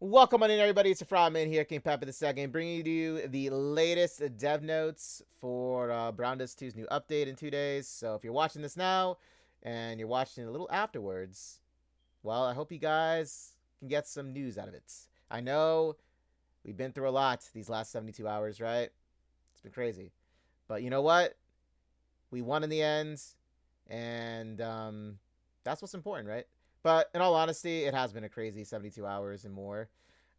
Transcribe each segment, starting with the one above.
Welcome on in, everybody. It's a Frogman here, King Papa II, bringing you the latest dev notes for Brown Dust 2's new update in 2 days. So if you're watching this now and you're watching it a little afterwards, well, I hope you guys can get some news out of it. I know we've been through a lot these last 72 hours, right? It's been crazy. But you know what? We won in the end, and that's what's important, right? But in all honesty, it has been a crazy 72 hours and more.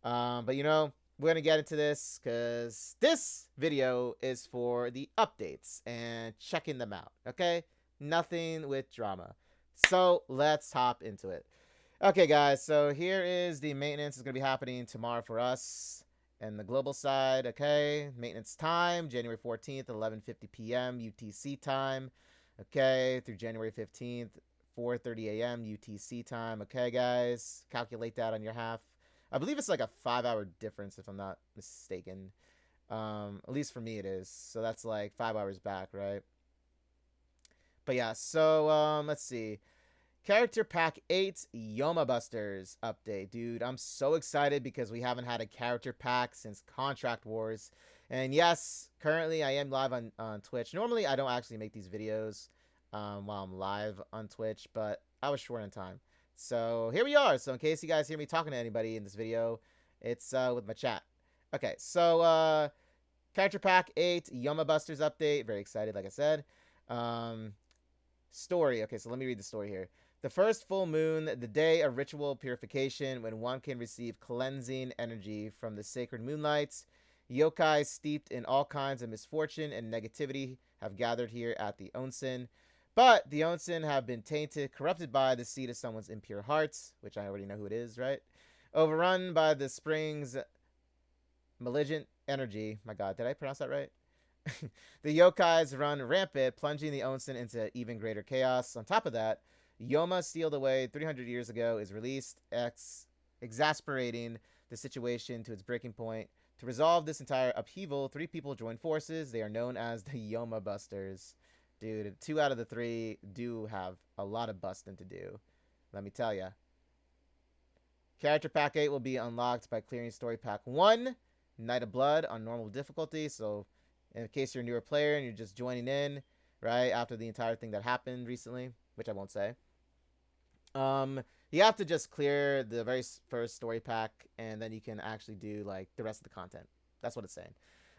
But we're going to get into this because this video is for the updates and checking them out, okay? Nothing with drama. So let's hop into it. Okay, guys, so here is the maintenance. It's going to be happening tomorrow for us and the global side, okay? Maintenance time, January 14th, 11:50 p.m. UTC time, okay, through January 15th, 4:30 a.m. UTC time, okay, guys? Calculate that on your half. I believe it's like a 5-hour difference, if I'm not mistaken. At least for me it is. So that's like 5 hours back, right? But yeah, so let's see. Character Pack 8 Yoma Busters update. Dude, I'm so excited because we haven't had a character pack since Contract Wars. And yes, currently I am live on Twitch. Normally I don't actually make these videos while I'm live on Twitch, but I was short on time. So here we are. So in case you guys hear me talking to anybody in this video, it's with my chat. Okay, so Character Pack 8 Yoma Busters update. Very excited, like I said. Story. Okay, so let me read the story here. The first full moon, the day of ritual purification, when one can receive cleansing energy from the sacred moonlights. Yokai steeped in all kinds of misfortune and negativity have gathered here at the onsen. But the onsen have been tainted, corrupted by the seed of someone's impure hearts, which I already know who it is, right? Overrun by the spring's malignant energy. My god, did I pronounce that right? The yokais run rampant, plunging the onsen into even greater chaos. On top of that, Yoma, sealed away 300 years ago, is released, exasperating the situation to its breaking point. To resolve this entire upheaval, 3 people join forces. They are known as the Yoma Busters. Dude, 2 out of the 3 do have a lot of busting to do. Let me tell ya. Character Pack 8 will be unlocked by clearing Story Pack 1, Night of Blood, on normal difficulty. So, in case you're a newer player and you're just joining in, right, after the entire thing that happened recently, which I won't say. You have to just clear the very first story pack, and then you can actually do like the rest of the content. That's what it's saying.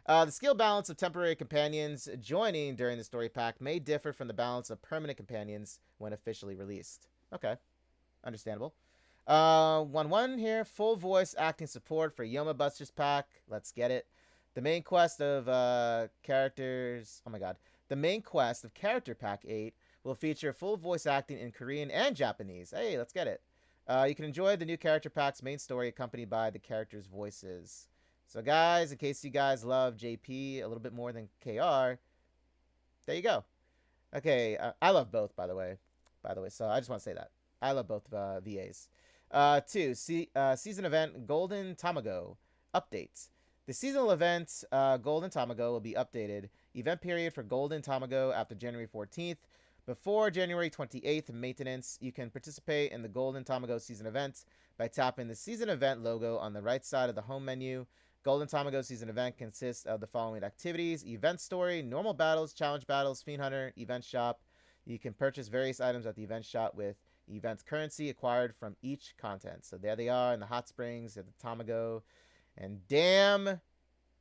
The skill balance of temporary companions joining during the story pack may differ from the balance of permanent companions when officially released. Okay, understandable. 1-1 here. Full voice acting support for Yoma Busters pack. Let's get it. The main quest of characters. Oh my god. The main quest of Character Pack 8 will feature full voice acting in Korean and Japanese. Hey, let's get it. You can enjoy the new character pack's main story accompanied by the characters' voices. So, guys, in case you guys love JP a little bit more than KR, there you go. Okay, I love both, by the way. So I just want to say that. I love both VAs. 2, season event Golden Tamago updates. The seasonal event Golden Tamago will be updated. Event period for Golden Tamago after January 14th. Before January 28th, maintenance, you can participate in the Golden Tamago season event by tapping the season event logo on the right side of the home menu. Golden Tamago season event consists of the following activities: event story, normal battles, challenge battles, fiend hunter, event shop. You can purchase various items at the event shop with event currency acquired from each content. So there they are in the hot springs of the Tamago. And damn,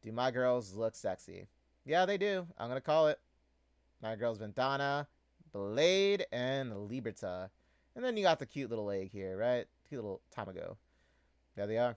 do my girls look sexy. Yeah, they do. I'm going to call it. My girls Ventana, Blade, and Liberta. And then you got the cute little egg here, right? Cute little Tamago. There they are.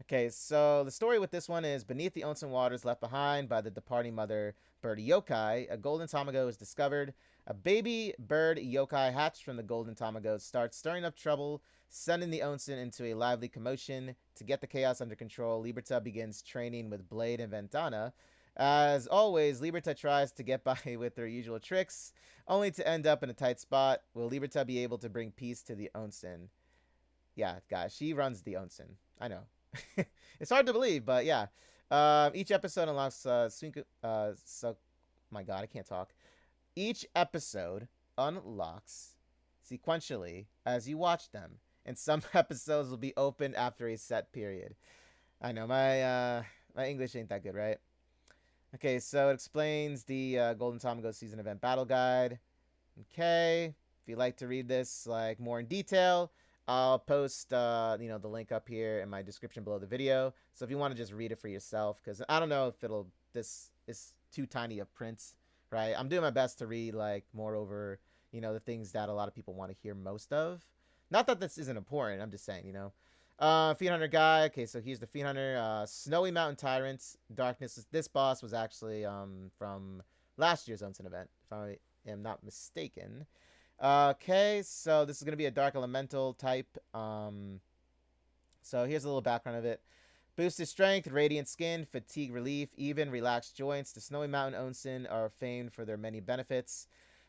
Okay, so the story with this one is beneath the onsen waters left behind by the departing mother bird yokai, a golden tamago is discovered. A baby bird yokai hatched from the golden tamago starts stirring up trouble, sending the onsen into a lively commotion. To get the chaos under control, Liberta begins training with Blade and Ventana. As always, Liberta tries to get by with her usual tricks, only to end up in a tight spot. Will Liberta be able to bring peace to the onsen? Yeah, guys, she runs the onsen. I know. It's hard to believe, but yeah. Each episode unlocks so my god, I can't talk. Each episode unlocks sequentially as you watch them. and some episodes will be opened after a set period. I know my English ain't that good, right? Okay, so it explains the Golden Tamago season event battle guide. Okay, if you'd like to read this like more in detail, I'll post the link up here in my description below the video. So if you want to just read it for yourself, because I don't know if it'll this is too tiny of print, right? I'm doing my best to read like more over the things that a lot of people want to hear most of. Not that this isn't important. I'm just saying. Fiend Hunter guy. Okay, so here's the Fiend Hunter. Snowy Mountain Tyrants. Darkness. This boss was actually from last year's Onsen event, if I am not mistaken. Okay, so this is going to be a Dark Elemental type. So here's a little background of it. Boosted strength, radiant skin, fatigue relief, even relaxed joints. The Snowy Mountain Onsen are famed for their many benefits.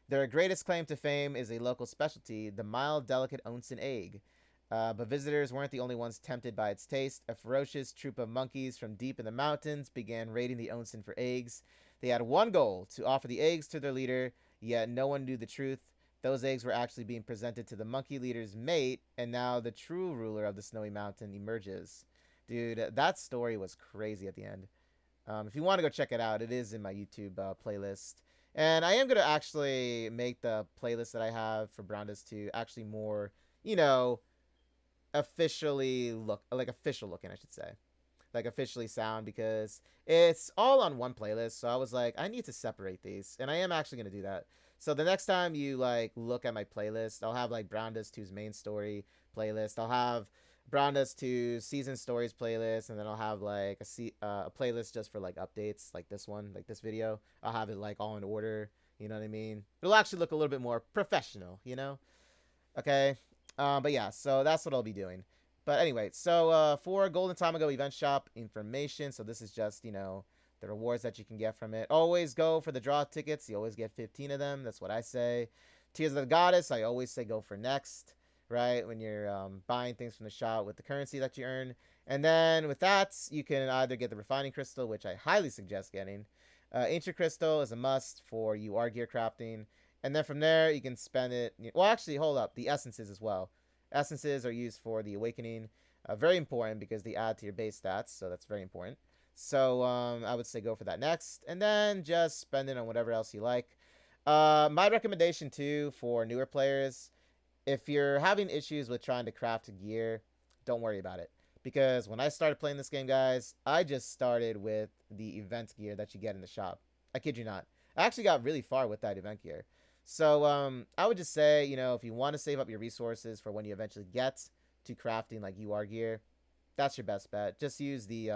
Their greatest claim to fame is a local specialty, the mild, delicate onsen egg. But visitors weren't the only ones tempted by its taste. A ferocious troop of monkeys from deep in the mountains began raiding the onsen for eggs. They had one goal, to offer the eggs to their leader, yet no one knew the truth. Those eggs were actually being presented to the monkey leader's mate, and now the true ruler of the Snowy Mountain emerges. Dude, that story was crazy at the end. If you want to go check it out, it is in my YouTube playlist. And I am going to actually make the playlist that I have for Browndas to actually more, you know, official looking, I should say. Like officially sound, because it's all on one playlist. So I was like, I need to separate these. And I am actually going to do that. So the next time you like look at my playlist, I'll have like Browndas 2's main story playlist. I'll have Browndas 2's season stories playlist, and then I'll have like a playlist just for like updates, like this one, like this video. I'll have it like all in order. You know what I mean? It'll actually look a little bit more professional. Okay. But yeah, so that's what I'll be doing. But anyway, so for Golden Tamago event shop information, so this is just, the rewards that you can get from it. Always go for the draw tickets. You always get 15 of them. That's what I say. Tears of the Goddess, I always say go for next, right? When you're buying things from the shop with the currency that you earn. And then with that, you can either get the Refining Crystal, which I highly suggest getting. Ancient Crystal is a must for UR gear crafting. And then from there, you can spend it. Well, actually, hold up. The essences as well. Essences are used for the awakening. Very important because they add to your base stats. So that's very important. So I would say go for that next. And then just spend it on whatever else you like. My recommendation, too, for newer players, if you're having issues with trying to craft gear, don't worry about it. Because when I started playing this game, guys, I just started with the event gear that you get in the shop. I kid you not. I actually got really far with that event gear. So I would just say, if you want to save up your resources for when you eventually get to crafting like UR gear, that's your best bet. Just use the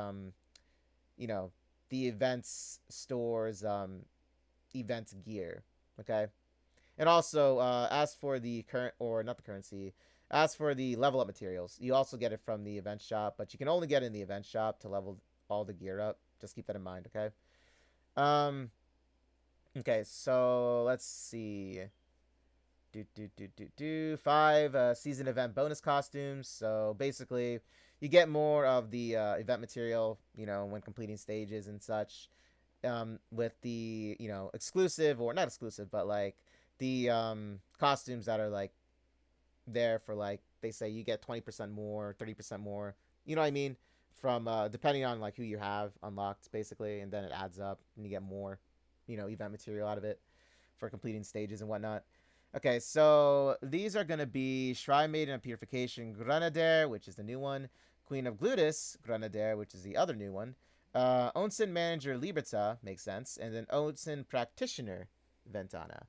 the events stores event gear, okay? And also, as for the as for the level up materials, you also get it from the event shop, but you can only get it in the event shop to level all the gear up. Just keep that in mind, okay? Okay, so let's see. 5 season event bonus costumes. So basically, you get more of the event material, when completing stages and such. With the, exclusive, or not exclusive, but like the costumes that are like there for like, they say you get 20% more, 30% more. You know what I mean? From depending on like who you have unlocked, basically, and then it adds up and you get more, event material out of it for completing stages and whatnot. Okay, so these are going to be Shrine Maiden of Purification Granadair, which is the new one. Queen of Glutis Granadair, which is the other new one. Onsen Manager Liberta, makes sense. And then Onsen Practitioner Ventana.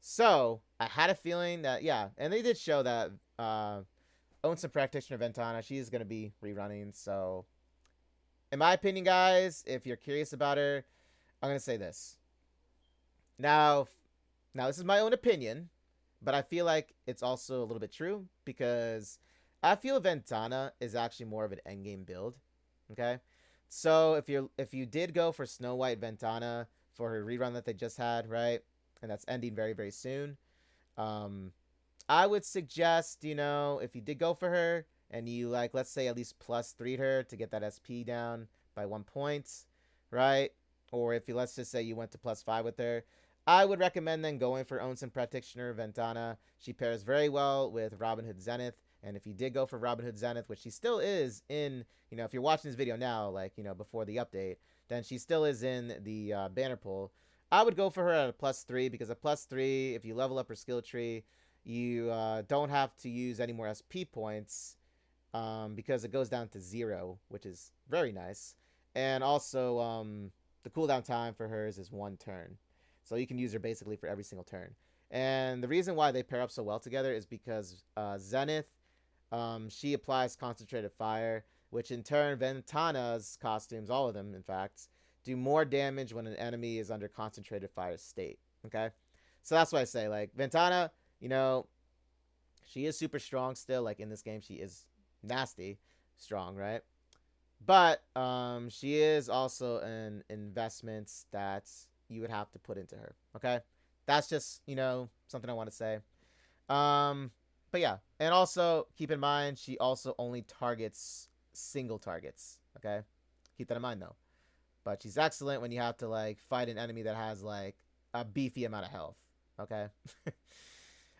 So, I had a feeling that, yeah, and they did show that Onsen Practitioner Ventana, she's going to be rerunning. So, in my opinion, guys, if you're curious about her, I'm going to say this. Now, this is my own opinion, but I feel like it's also a little bit true, because I feel Ventana is actually more of an endgame build. Okay? So if you did go for Snow White Ventana for her rerun that they just had, right? And that's ending very, very soon. I would suggest, if you did go for her and you like, let's say at least +3 her to get that SP down by 1 point, right? Or if you, let's just say you went to +5 with her, I would recommend then going for Onsen Practitioner Ventana. She pairs very well with Robin Hood Zenith. And if you did go for Robin Hood Zenith, which she still is in, if you're watching this video now, like, before the update, then she still is in the banner pool. I would go for her at a +3 because at +3, if you level up her skill tree, you don't have to use any more SP points because it goes down to 0, which is very nice. And also, the cooldown time for hers is 1 turn. So you can use her basically for every single turn. And the reason why they pair up so well together is because Zenith, she applies concentrated fire, which in turn, Ventana's costumes, all of them, in fact, do more damage when an enemy is under concentrated fire state. Okay? So that's why I say, like, Ventana, she is super strong still. Like, in this game, she is nasty strong, right? But she is also an investment that you would have to put into her. Okay? That's just, something I want to say. But yeah. And also, keep in mind, she also only targets single targets. Okay? Keep that in mind, though. But she's excellent when you have to, like, fight an enemy that has, like, a beefy amount of health. Okay?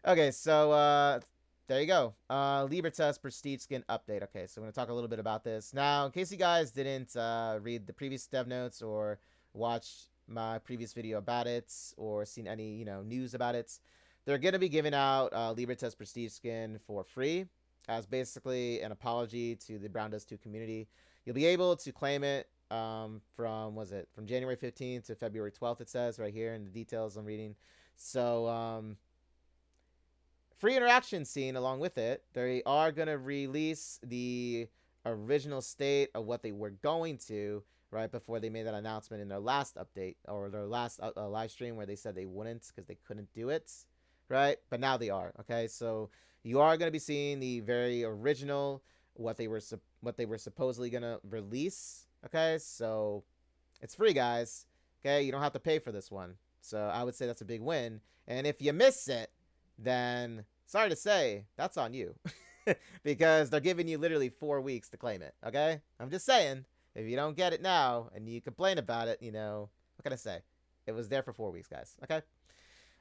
Okay, so, there you go. Liberta's Prestige Skin update. Okay, so I'm going to talk a little bit about this. Now, in case you guys didn't read the previous dev notes or watch my previous video about it or seen any, news about it, they're going to be giving out Liberta's Prestige Skin for free as basically an apology to the Brown Dust 2 community. You'll be able to claim it from January 15th to February 12th, it says right here in the details I'm reading. So, free interaction scene along with it. They are going to release the original state of what they were going to right before they made that announcement in their last update or their last live stream where they said they wouldn't because they couldn't do it, right? But now they are. Okay, so you are going to be seeing the very original what they were supposedly going to release. Okay, so it's free, guys. Okay, you don't have to pay for this one. So I would say that's a big win. And if you miss it, then sorry to say, that's on you. Because they're giving you literally 4 weeks to claim it, okay? I'm just saying, if you don't get it now and you complain about it, what can I say? It was there for 4 weeks, guys, okay?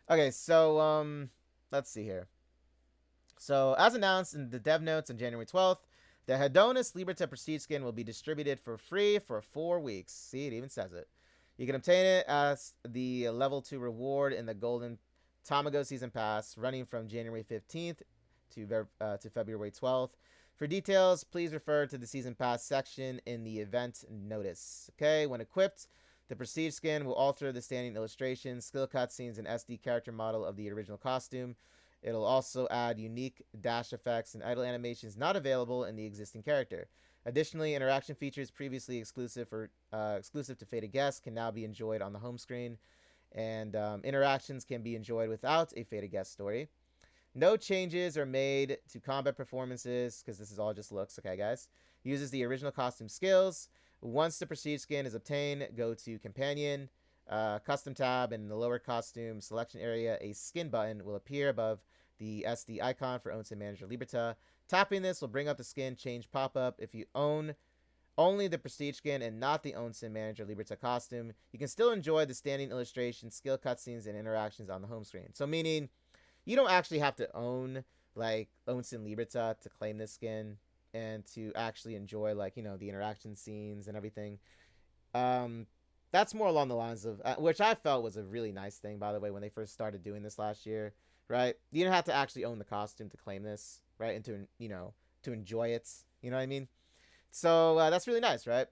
Okay, so, let's see here. So, as announced in the dev notes on January 12th, the Hedonist Liberta Prestige Skin will be distributed for free for 4 weeks. See, it even says it. You can obtain it as the level 2 reward in the Golden Tamago Season Pass, running from January 15th to February 12th. For details, please refer to the Season Pass section in the event notice. Okay, when equipped, the Prestige Skin will alter the standing illustrations, skill cutscenes, and SD character model of the original costume. It'll also add unique dash effects and idle animations not available in the existing character. Additionally, interaction features previously exclusive to Fated Guests can now be enjoyed on the home screen, and interactions can be enjoyed without a Fated Guest story. No changes are made to combat performances, because this is all just looks, okay, guys? Uses the original costume skills. Once the Prestige Skin is obtained, go to Companion, Custom tab, and in the lower costume selection area, a skin button will appear above the SD icon for Onsen Manager Liberta. Tapping this will bring up the skin change pop-up. If you own only the Prestige Skin and not the Onsen Manager Liberta costume, you can still enjoy the standing illustrations, skill cutscenes, and interactions on the home screen. So meaning, you don't actually have to own, like, Onsen Liberta to claim this skin and to actually enjoy, like, the interaction scenes and everything. That's more along the lines of, which I felt was a really nice thing, by the way, when they first started doing this last year, right? You don't have to actually own the costume to claim this, right? And to enjoy it, you know what I mean? So, that's really nice, right?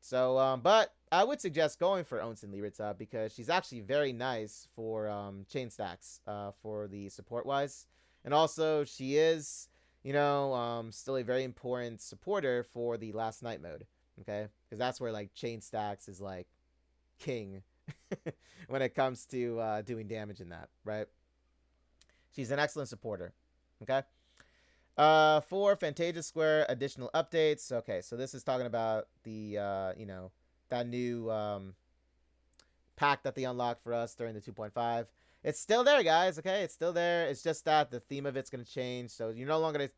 So, but I would suggest going for Onsen Liberta because she's actually very nice for, chain stacks, for the support-wise. And also, she is, still a very important supporter for the Last Night mode, okay? Because that's where, like, chain stacks is, like, king when it comes to doing damage in that, right? She's an excellent supporter, okay? For Fantasia Square additional updates. Okay, so this is talking about the, that new pack that they unlocked for us during the 2.5. It's still there, guys, okay? It's still there. It's just that the theme of it's going to change. So you're no longer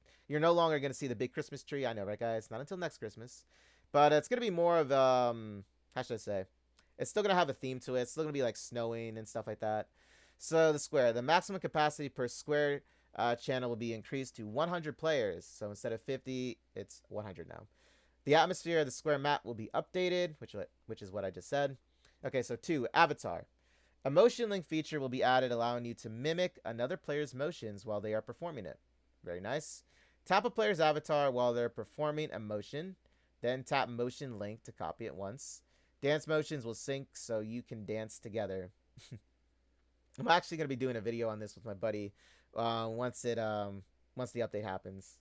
going to see the big Christmas tree. I know, right, guys? Not until next Christmas. But it's going to be more of, how should I say? It's still going to have a theme to it. It's still going to be, like, snowing and stuff like that. So the square. The maximum capacity per square channel will be increased to 100 players. So instead of 50, it's 100 now. The atmosphere of the square map will be updated, which is what I just said. Okay, so 2, avatar. A motion link feature will be added, allowing you to mimic another player's motions while they are performing it. Very nice. Tap a player's avatar while they're performing a motion, then tap motion link to copy it once. Dance motions will sync so you can dance together. I'm actually going to be doing a video on this with my buddy once the update happens.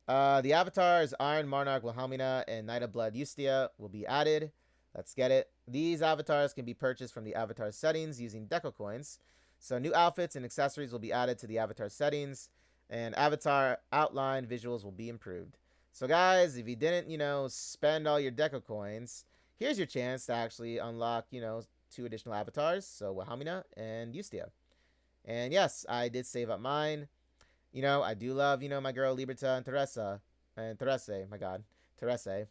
The avatars Iron Monarch Wilhelmina and Knight of Blood Ustia will be added. Let's get it. These avatars can be purchased from the avatar settings using Deco coins. So new outfits and accessories will be added to the avatar settings, and avatar outline visuals will be improved. So guys, if you didn't, spend all your Deco coins, here's your chance to actually unlock, 2 additional avatars. So Wilhelmina and Ustia. And yes, I did save up mine. I do love, my girl Liberta and Teresa. And Teresa, my god. Teresa.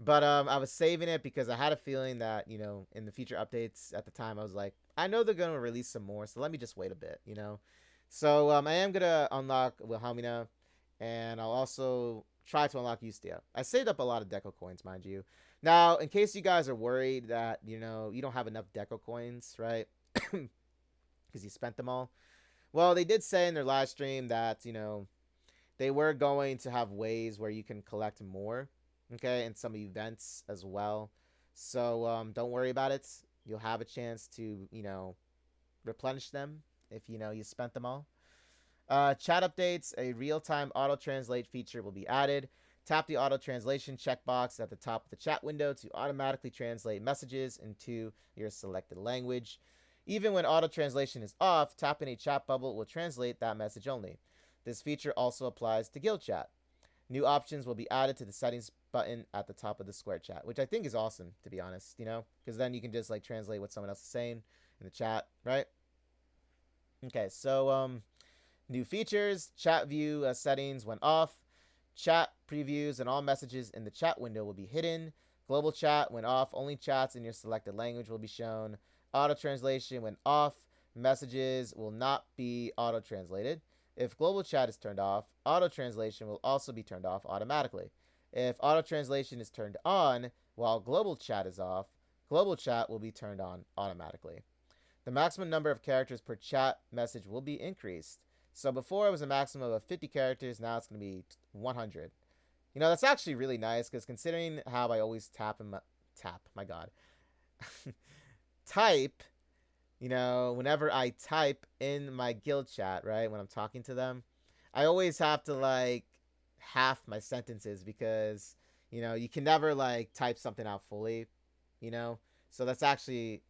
But I was saving it because I had a feeling that, in the future updates at the time, I was like, I know they're going to release some more, so let me just wait a bit, So I am going to unlock Wilhelmina, and I'll also try to unlock Ustia. I saved up a lot of Deco coins, mind you. Now, in case you guys are worried that, you don't have enough Deco coins, right? Because you spent them all. Well, they did say in their live stream that, they were going to have ways where you can collect more, okay, and some events as well. So don't worry about it. You'll have a chance to, replenish them if, you spent them all. Chat updates, a real-time auto-translate feature will be added. Tap the auto-translation checkbox at the top of the chat window to automatically translate messages into your selected language. Even when auto-translation is off, tapping a chat bubble will translate that message only. This feature also applies to guild chat. New options will be added to the settings button at the top of the square chat, which I think is awesome, to be honest, because then you can just translate what someone else is saying in the chat, right? Okay, so new features, chat view settings went off. Chat previews and all messages in the chat window will be hidden. Global chat went off. Only chats in your selected language will be shown. Auto translation went off. Messages will not be auto translated. If global chat is turned off, auto translation will also be turned off automatically. If auto translation is turned on while global chat is off, global chat will be turned on automatically. The maximum number of characters per chat message will be increased. So before it was a maximum of 50 characters, now it's going to be 100. That's actually really nice because considering how I always type, whenever I type in my guild chat, right, when I'm talking to them, I always have to half my sentences because, you can never type something out fully, so that's actually,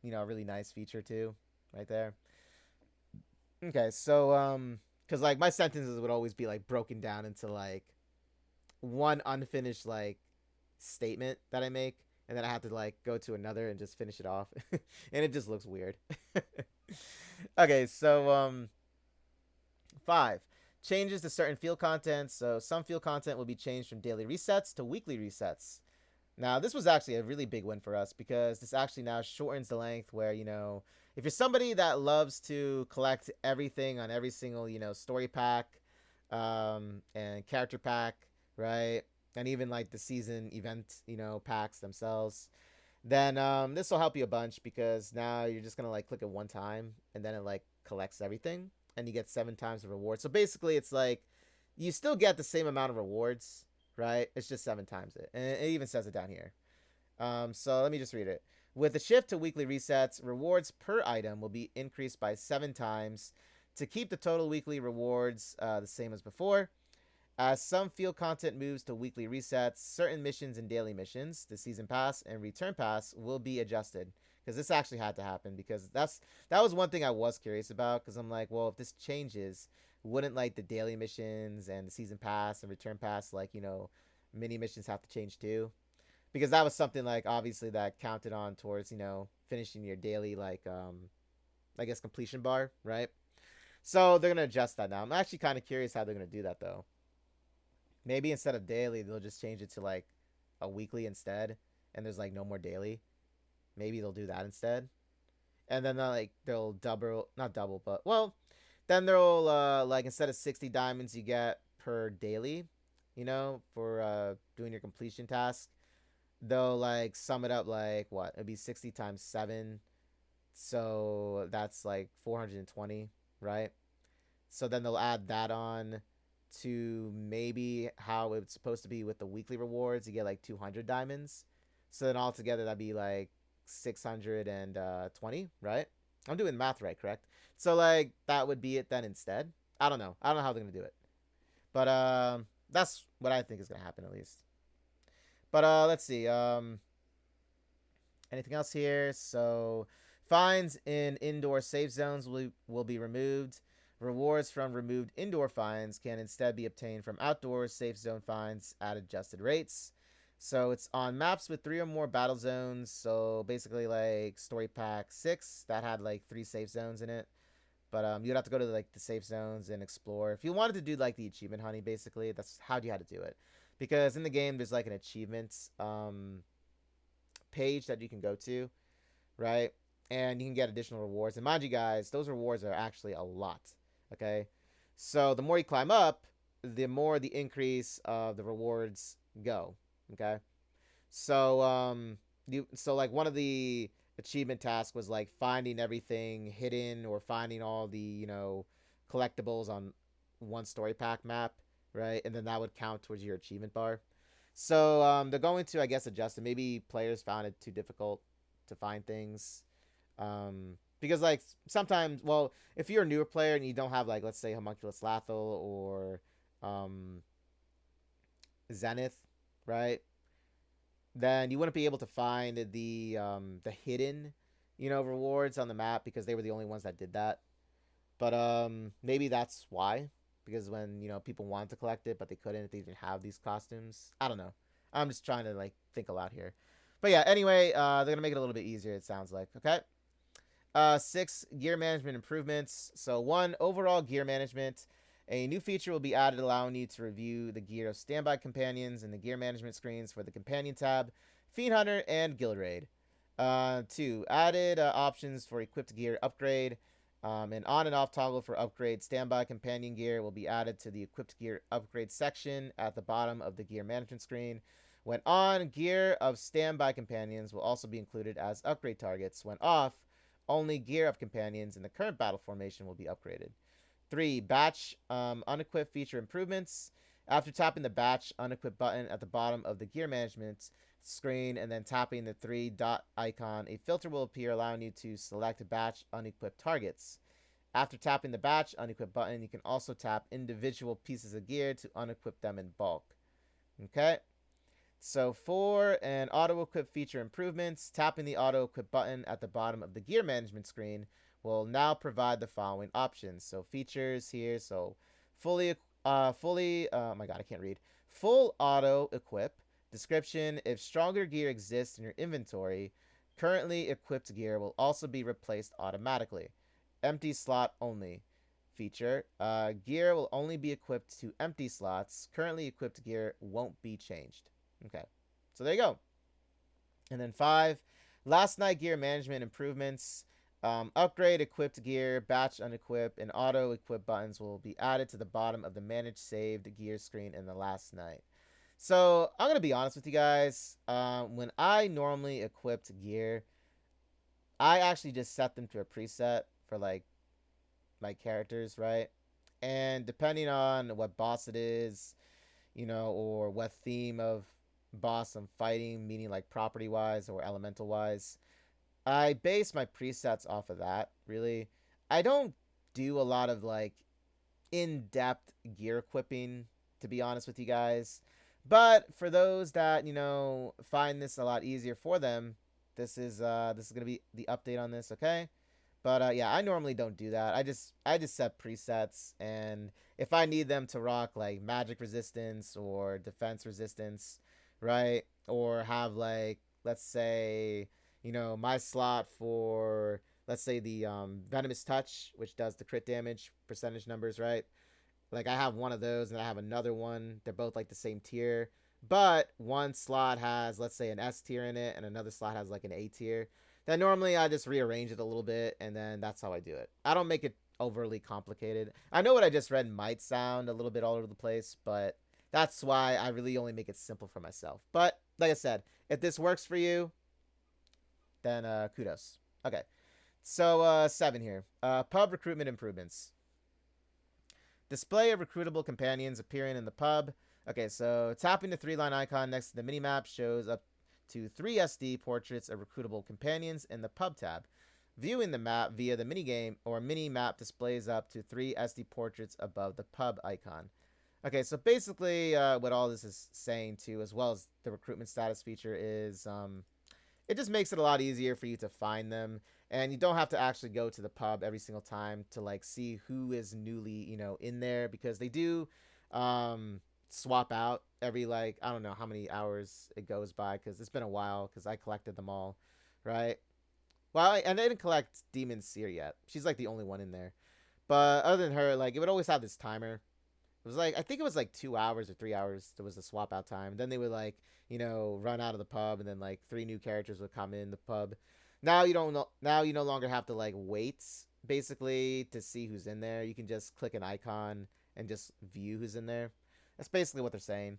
a really nice feature too, right there. Okay, so because my sentences would always be broken down into one unfinished statement that I make, and then I have to go to another and just finish it off, and it just looks weird. Okay, so 5, changes to certain field content. So some field content will be changed from daily resets to weekly resets. Now, this was actually a really big win for us because this actually now shortens the length where, if you're somebody that loves to collect everything on every single, story pack and character pack, right? And even the season event, packs themselves, then this will help you a bunch because now you're just going to click it one time and then it collects everything and you get 7 times the reward. So basically it's you still get the same amount of rewards, right? It's just 7 times it. And it even says it down here. So let me just read it. With the shift to weekly resets, rewards per item will be increased by 7 times to keep the total weekly rewards the same as before. As some field content moves to weekly resets, certain missions and daily missions, the season pass and return pass, will be adjusted. Because this actually had to happen because that was one thing I was curious about because I'm well, if this changes, wouldn't the daily missions and the season pass and return pass mini missions have to change too? Because that was something obviously that counted on towards finishing your daily I guess completion bar, right? So they're gonna adjust that now. I'm actually kind of curious how they're gonna do that though. Maybe instead of daily they'll just change it to a weekly instead, and there's no more daily. Maybe they'll do that instead, and then they'll not double, but Then they'll like instead of 60 diamonds you get per daily, for doing your completion task, they'll like sum it up like what? It'd be 60 times 7. So that's like 420, right? So then they'll add that on to maybe how it's supposed to be with the weekly rewards. You get like 200 diamonds. So then altogether that'd be like 620, right? I'm doing math right, correct? So like that would be it then instead. I don't know. I don't know how they're gonna do it, but that's what I think is gonna happen at least. But let's see. Anything else here? So fines in indoor safe zones will be removed. Rewards from removed indoor fines can instead be obtained from outdoor safe zone fines at adjusted rates. So it's on maps with 3 or more battle zones. So basically, like Story Pack 6 that had like 3 safe zones in it. But you'd have to go to like the safe zones and explore. If you wanted to do like the achievement honey, basically, that's how you had to do it. Because in the game, there's like an achievements page that you can go to, right? And you can get additional rewards. And mind you guys, those rewards are actually a lot. Okay, so the more you climb up, the more the increase of the rewards go. Okay, so so like one of the achievement tasks was like finding everything hidden or finding all the collectibles on one story pack map, right? And then that would count towards your achievement bar. So they're going to, I guess, adjust it. Maybe players found it too difficult to find things. Because like sometimes, well, if you're a newer player and you don't have like, let's say, Homunculus Lathel or Zenith, right? Then you wouldn't be able to find the hidden, rewards on the map because they were the only ones that did that. But maybe that's why, because when people wanted to collect it but they couldn't, they didn't have these costumes. I don't know. I'm just trying to like think aloud here. But yeah, anyway, they're gonna make it a little bit easier. It sounds like. Okay. 6 gear management improvements. So 1, overall gear management. A new feature will be added allowing you to review the gear of standby companions in the gear management screens for the companion tab, Fiend Hunter, and Guild Raid. 2, added options for equipped gear upgrade. An on and off toggle for upgrade standby companion gear will be added to the equipped gear upgrade section at the bottom of the gear management screen. When on, gear of standby companions will also be included as upgrade targets. When off, only gear of companions in the current battle formation will be upgraded. 3, batch unequipped feature improvements. After tapping the batch unequipped button at the bottom of the gear management screen and then tapping the 3 dot icon, a filter will appear allowing you to select batch unequipped targets. After tapping the batch unequipped button, you can also tap individual pieces of gear to unequip them in bulk. Okay. So 4, and auto-equip feature improvements. Tapping the auto-equip button at the bottom of the gear management screen will now provide the following options. So features here. So oh my god, I can't read. Full auto-equip. Description: if stronger gear exists in your inventory, currently equipped gear will also be replaced automatically. Empty slot only. Feature: gear will only be equipped to empty slots. Currently equipped gear won't be changed. Okay, so there you go. And then 5, last night gear management improvements. Upgrade equipped gear, batch unequip, and auto equip buttons will be added to the bottom of the manage saved gear screen in the last night. So I'm gonna be honest with you guys. When I normally equipped gear, I actually just set them to a preset for like my characters, right? And depending on what boss it is, or what theme of boss I'm fighting, meaning like property wise or elemental wise, I base my presets off of that, really. I don't do a lot of like in-depth gear equipping, to be honest with you guys. But for those that, find this a lot easier for them, this is gonna be the update on this, okay? But yeah, I normally don't do that. I just set presets, and if I need them to rock like magic resistance or defense resistance, right? Or have like, let's say, my slot for, let's say, the venomous touch, which does the crit damage percentage numbers, right? Like I have one of those and I have another one. They're both like the same tier, but one slot has, let's say, an S tier in it and another slot has like an A tier. Then normally I just rearrange it a little bit and then that's how I do it. I don't make it overly complicated. I know what I just read might sound a little bit all over the place, but that's why I really only make it simple for myself. But like I said, if this works for you, then kudos. Okay, so 7 here. Pub recruitment improvements. Display of recruitable companions appearing in the pub. Okay, so tapping the 3-line icon next to the minimap shows up to 3 SD portraits of recruitable companions in the pub tab. Viewing the map via the minigame or mini-map displays up to 3 SD portraits above the pub icon. Okay, so basically what all this is saying too, as well as the recruitment status feature, is it just makes it a lot easier for you to find them, and you don't have to actually go to the pub every single time to like see who is newly, in there, because they do swap out every, like, I don't know how many hours it goes by, because it's been a while, because I collected them all, right? Well, and I didn't collect Demon Seer yet. She's like the only one in there. But other than her, like, it would always have this timer. It was like, I think it was like 2 hours or 3 hours. There was the swap out time. Then they would like, run out of the pub, and then like 3 new characters would come in the pub. Now you don't know. Now you no longer have to like wait basically to see who's in there. You can just click an icon and just view who's in there. That's basically what they're saying.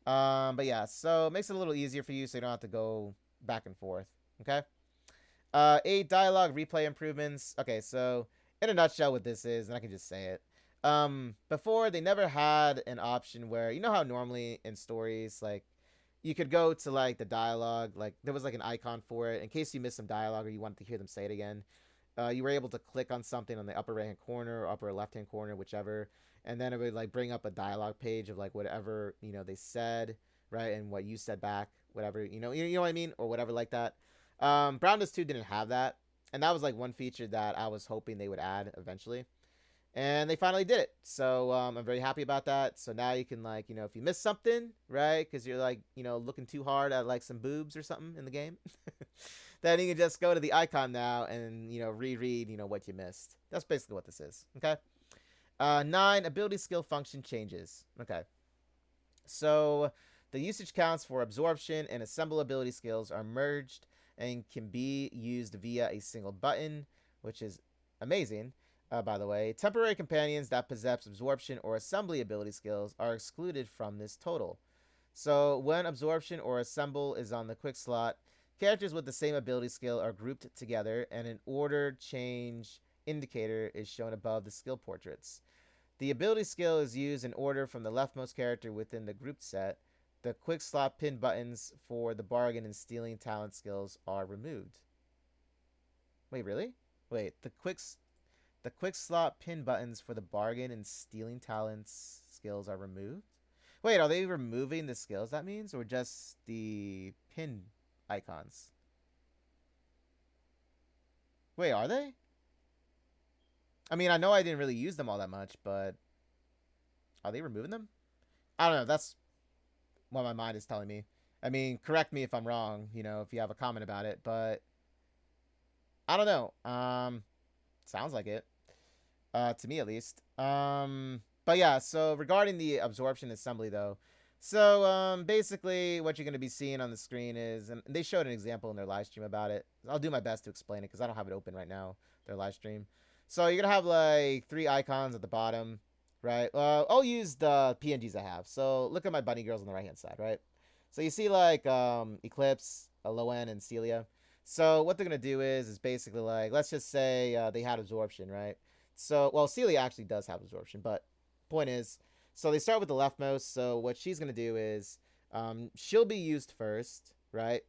But yeah, so it makes it a little easier for you, so you don't have to go back and forth. Okay. 8 dialogue replay improvements. Okay, so in a nutshell, what this is, and I can just say it. Before, they never had an option where, you know how normally in stories, like, you could go to like the dialogue, like there was like an icon for it in case you missed some dialogue or you wanted to hear them say it again. You were able to click on something on the upper right hand corner or upper left hand corner, whichever, and then it would like bring up a dialogue page of like whatever they said, right, and what you said back, whatever you know what I mean, or whatever like that. Brown 2 didn't have that, and that was like one feature that I was hoping they would add eventually. And they finally did it. So I'm very happy about that. So now you can, like, if you miss something, right, because you're like, looking too hard at like some boobs or something in the game, then you can just go to the icon now and, reread, what you missed. That's basically what this is. Okay. 9, ability skill function changes. Okay. So the usage counts for absorption and assemble ability skills are merged and can be used via a single button, which is amazing. By the way, temporary companions that possess absorption or assembly ability skills are excluded from this total. So when absorption or assemble is on the quick slot, characters with the same ability skill are grouped together, and an order change indicator is shown above the skill portraits. The ability skill is used in order from the leftmost character within the grouped set. The quick slot pin buttons for the bargain and stealing talent skills are removed. Wait, really? Wait, the quick slot pin buttons for the bargain and stealing talents skills are removed? Wait, are they removing the skills, that means, or just the pin icons? Wait, are they? I mean, I know I didn't really use them all that much, but are they removing them? I don't know. That's what my mind is telling me. I mean, correct me if I'm wrong, if you have a comment about it, but I don't know. Sounds like it. To me at least. But yeah, so regarding the absorption assembly though, so basically what you're going to be seeing on the screen is, and they showed an example in their live stream about it. I'll do my best to explain it because I don't have it open right now, their live stream. So you're going to have like 3 icons at the bottom, right? I'll use the PNGs I have. So look at my bunny girls on the right hand side, right? So you see like Eclipse, Loen, and Celia. So what they're going to do is basically like, let's just say they had absorption, right? So, well, Celia actually does have absorption, but point is, so they start with the leftmost. So what she's going to do is she'll be used first, right?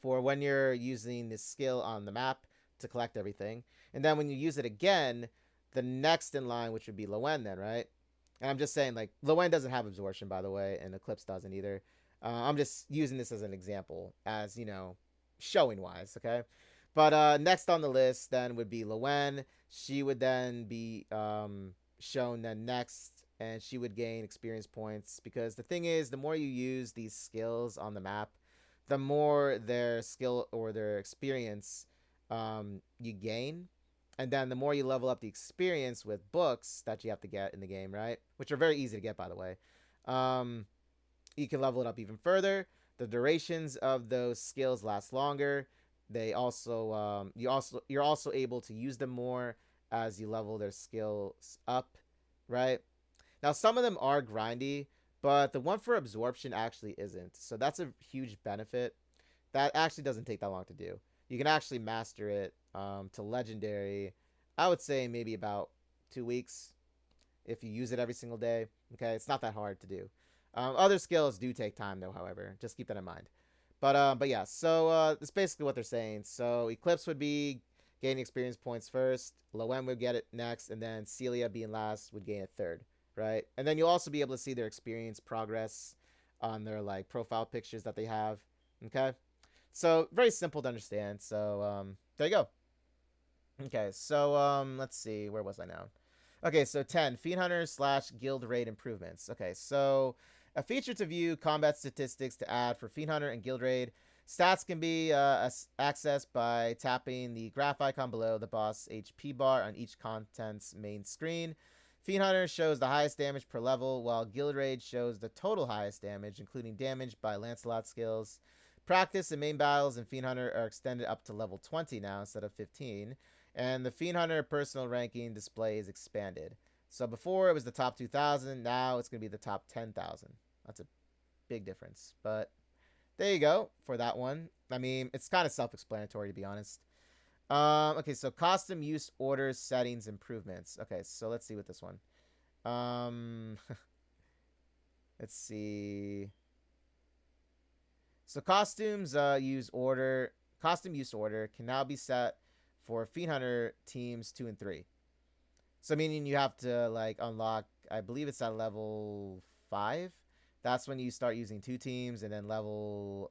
For when you're using this skill on the map to collect everything. And then when you use it again, the next in line, which would be Loen then, right? And I'm just saying, like, Loen doesn't have absorption, by the way, and Eclipse doesn't either. I'm just using this as an example, as, showing wise, okay? But next on the list then would be Loen. She would then be shown then next, and she would gain experience points, because the thing is, the more you use these skills on the map, the more their skill or their experience you gain. And then the more you level up the experience with books that you have to get in the game, right? Which are very easy to get, by the way. You can level it up even further. The durations of those skills last longer. They also you're also able to use them more as you level their skills up, right? Now, some of them are grindy, but the one for absorption actually isn't. So that's a huge benefit. That actually doesn't take that long to do. You can actually master it to legendary. I would say maybe about 2 weeks if you use it every single day. Okay, it's not that hard to do. Other skills do take time though. However, just keep that in mind. But yeah. So that's basically what they're saying. So Eclipse would be gaining experience points first. Loem would get it next, and then Celia being last would gain it third, right? And then you'll also be able to see their experience progress on their like profile pictures that they have. Okay, so very simple to understand. So there you go. Okay, so let's see, where was I now? Okay, so 10 Fiend Hunter / Guild Raid improvements. Okay, so a feature to view combat statistics to add for Fiend Hunter and Guild Raid. Stats can be accessed by tapping the graph icon below the boss HP bar on each content's main screen. Fiend Hunter shows the highest damage per level, while Guild Raid shows the total highest damage, including damage by Lancelot skills. Practice and main battles in Fiend Hunter are extended up to level 20 now instead of 15. And the Fiend Hunter personal ranking display is expanded. So before it was the top 2,000, now it's going to be the top 10,000. That's a big difference. But there you go for that one. I mean, it's kind of self-explanatory, to be honest. Okay, so costume use orders settings improvements. Okay, so let's see with this one. Let's see. So costume use order can now be set for Fiend Hunter teams 2 and 3. So meaning you have to like unlock, I believe it's at level 5. That's when you start using 2 teams, and then level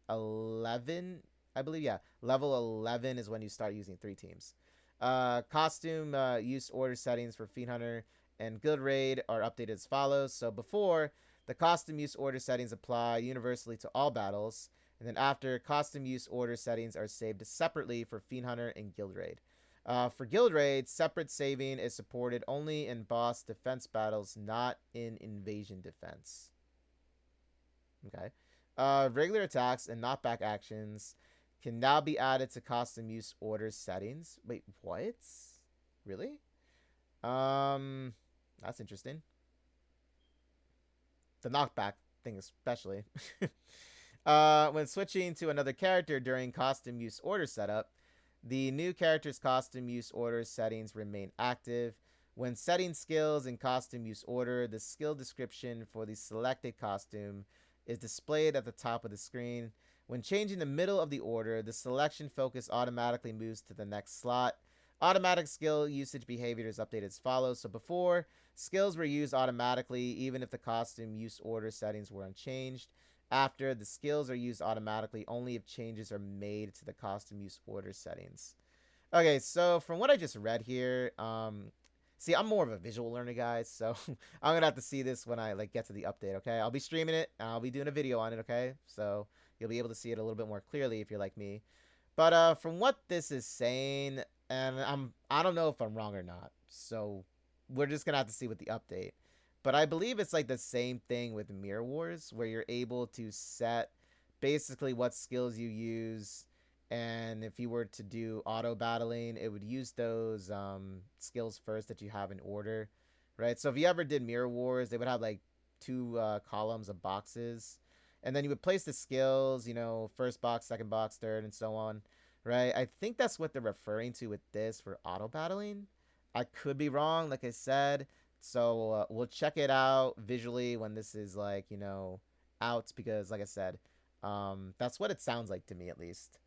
11, I believe, yeah. Level 11 is when you start using 3 teams. Costume use order settings for Fiend Hunter and Guild Raid are updated as follows. So before, the costume use order settings apply universally to all battles, and then after, costume use order settings are saved separately for Fiend Hunter and Guild Raid. For Guild Raid, separate saving is supported only in boss defense battles, not in invasion defense. Okay. Regular attacks and knockback actions can now be added to costume use order settings. Wait, what? Really? That's interesting. The knockback thing especially. When switching to another character during costume use order setup, the new character's costume use order settings remain active. When setting skills in costume use order, the skill description for the selected costume is displayed at the top of the screen. When changing the middle of the order, the selection focus automatically moves to the next slot. Automatic skill usage behavior is updated as follows. So before, skills were used automatically even if the costume use order settings were unchanged. After, the skills are used automatically only if changes are made to the costume use order settings. Okay, so from what I just read here, see, I'm more of a visual learner, guys, so I'm gonna have to see this when I like get to the update. Okay, I'll be streaming it. I'll be doing a video on it. Okay, so you'll be able to see it a little bit more clearly if you're like me. But from what this is saying, and I don't know if I'm wrong or not, so we're just gonna have to see with the update. But I believe it's like the same thing with Mirror Wars, where you're able to set basically what skills you use, and if you were to do auto battling, it would use those skills first that you have in order, right? So if you ever did Mirror Wars, they would have like 2 columns of boxes, and then you would place the skills, you know, first box, second box, third, and so on, right? I think that's what they're referring to with this for auto battling. I could be wrong, like I said. So we'll check it out visually when this is like, you know, out, because like I said, that's what it sounds like to me at least.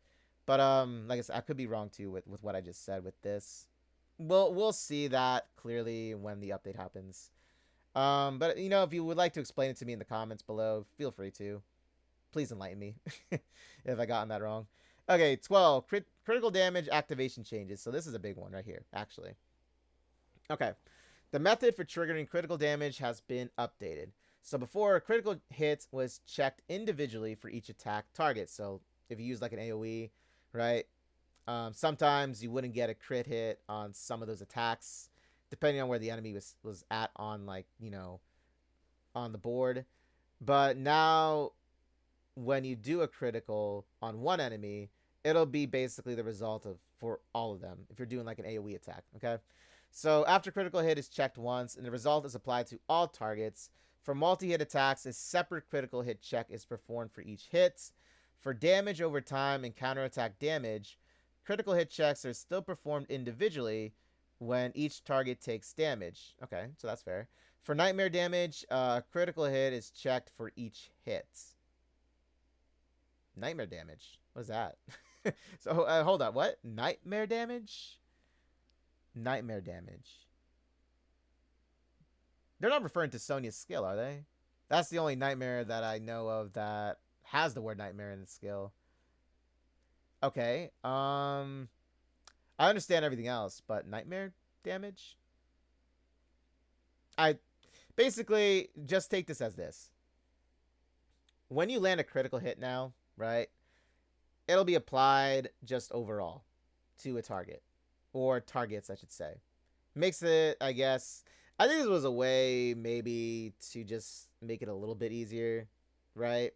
But like I said, I could be wrong too with what I just said with this. We'll see that clearly when the update happens. But you know, if you would like to explain it to me in the comments below, feel free to. Please enlighten me if I gotten that wrong. Okay, 12 critical damage activation changes. So this is a big one right here, actually. Okay. The method for triggering critical damage has been updated. So before, a critical hit was checked individually for each attack target. So if you use like an AoE, right? Sometimes you wouldn't get a crit hit on some of those attacks, depending on where the enemy was at on, like, you know, on the board. But now, when you do a critical on one enemy, it'll be basically the result of for all of them if you're doing like an AoE attack, okay? So after critical hit is checked once and the result is applied to all targets. For multi-hit attacks, a separate critical hit check is performed for each hit. For damage over time and counterattack damage, critical hit checks are still performed individually when each target takes damage. Okay, so that's fair. For nightmare damage, critical hit is checked for each hit. Nightmare damage? What is that? So, hold on. What? Nightmare damage? Nightmare damage. They're not referring to Sonya's skill, are they? That's the only nightmare that I know of that has the word nightmare in the skill. Okay. I understand everything else, but nightmare damage? I basically just take this as this. When you land a critical hit now, right? It'll be applied just overall to a target. Or targets, I should say. Makes it, I guess, I think this was a way maybe to just make it a little bit easier, right?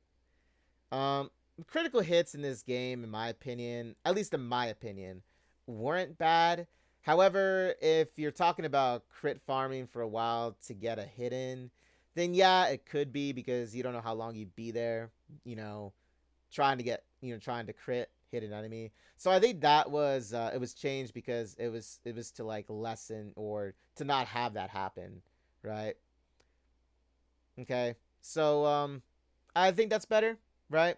Critical hits in this game, in my opinion, at least in my opinion, weren't bad. However, if you're talking about crit farming for a while to get a hit in, then yeah, it could be because you don't know how long you'd be there, you know, trying to crit hit an enemy. So I think that was it was changed because it was to like lessen or to not have that happen, right? Okay. So I think that's better, right?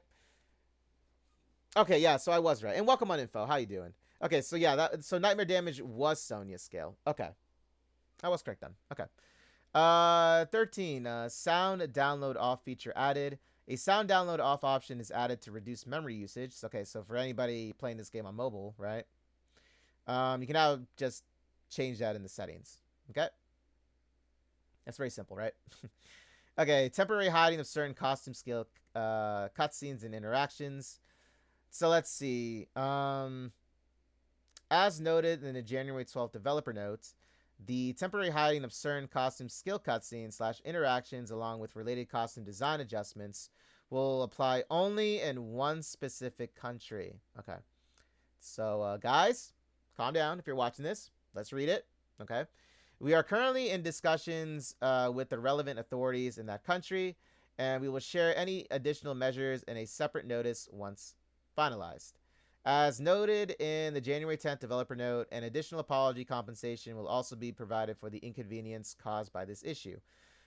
Okay, yeah, so I was right. And welcome on info. How you doing? Okay, so yeah, so nightmare damage was Sonya's scale. Okay. I was correct then. Okay. 13. Sound download off feature added. A sound download off option is added to reduce memory usage. Okay, so for anybody playing this game on mobile, right? You can now just change that in the settings. Okay? That's very simple, right? Okay, temporary hiding of certain costume skill cutscenes and interactions. So let's see. As noted in the January 12th developer notes, the temporary hiding of certain costume skill cutscenes / interactions along with related costume design adjustments will apply only in one specific country. Okay. So, guys, calm down if you're watching this. Let's read it. Okay. We are currently in discussions with the relevant authorities in that country, and we will share any additional measures in a separate notice once finalized. As noted in the January 10th developer note, an additional apology compensation will also be provided for the inconvenience caused by this issue.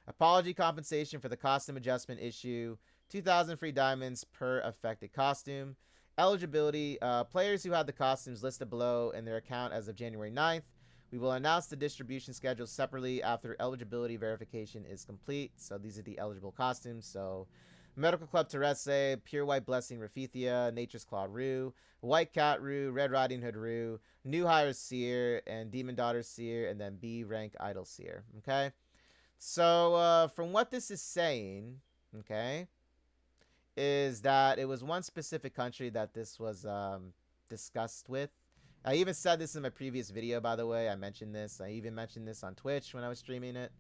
Apology compensation for the costume adjustment issue, 2,000 free diamonds per affected costume. Eligibility, players who have the costumes listed below in their account as of January 9th. We will announce the distribution schedule separately after eligibility verification is complete. So these are the eligible costumes. So Medical Club Terese, Pure White Blessing Raphethia, Nature's Claw Rue, White Cat Rue, Red Riding Hood Rue, New Hire Seer, and Demon Daughter Seer, and then B rank Idol Seer. Okay? So, from what this is saying, okay, is that it was one specific country that this was discussed with. I even said this in my previous video, by the way. I mentioned this. I even mentioned this on Twitch when I was streaming it.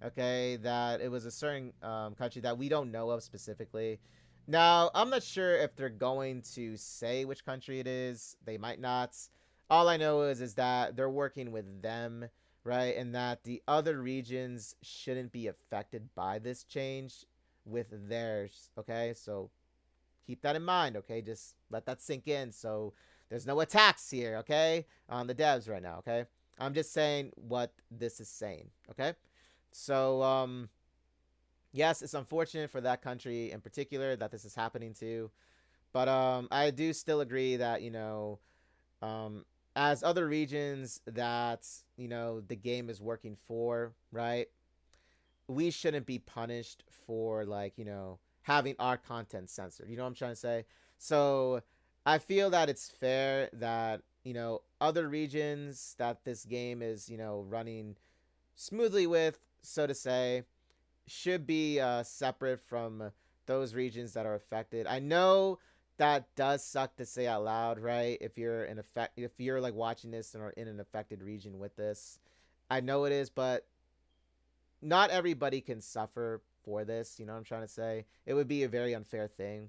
Okay, that it was a certain country that we don't know of specifically. Now, I'm not sure if they're going to say which country it is. They might not. All I know is that they're working with them, right? And that the other regions shouldn't be affected by this change with theirs, okay? So keep that in mind, okay? Just let that sink in. So there's no attacks here, okay? On the devs right now, okay? I'm just saying what this is saying, okay? So, yes, it's unfortunate for that country in particular that this is happening to. But I do still agree that, as other regions that, the game is working for, right? We shouldn't be punished for, like, having our content censored. You know what I'm trying to say? So I feel that it's fair that, other regions that this game is, running smoothly with, so to say, should be separate from those regions that are affected. I know that does suck to say out loud, right? If you're like watching this and are in an affected region with this, I know it is, but not everybody can suffer for this. You know what I'm trying to say? It would be a very unfair thing,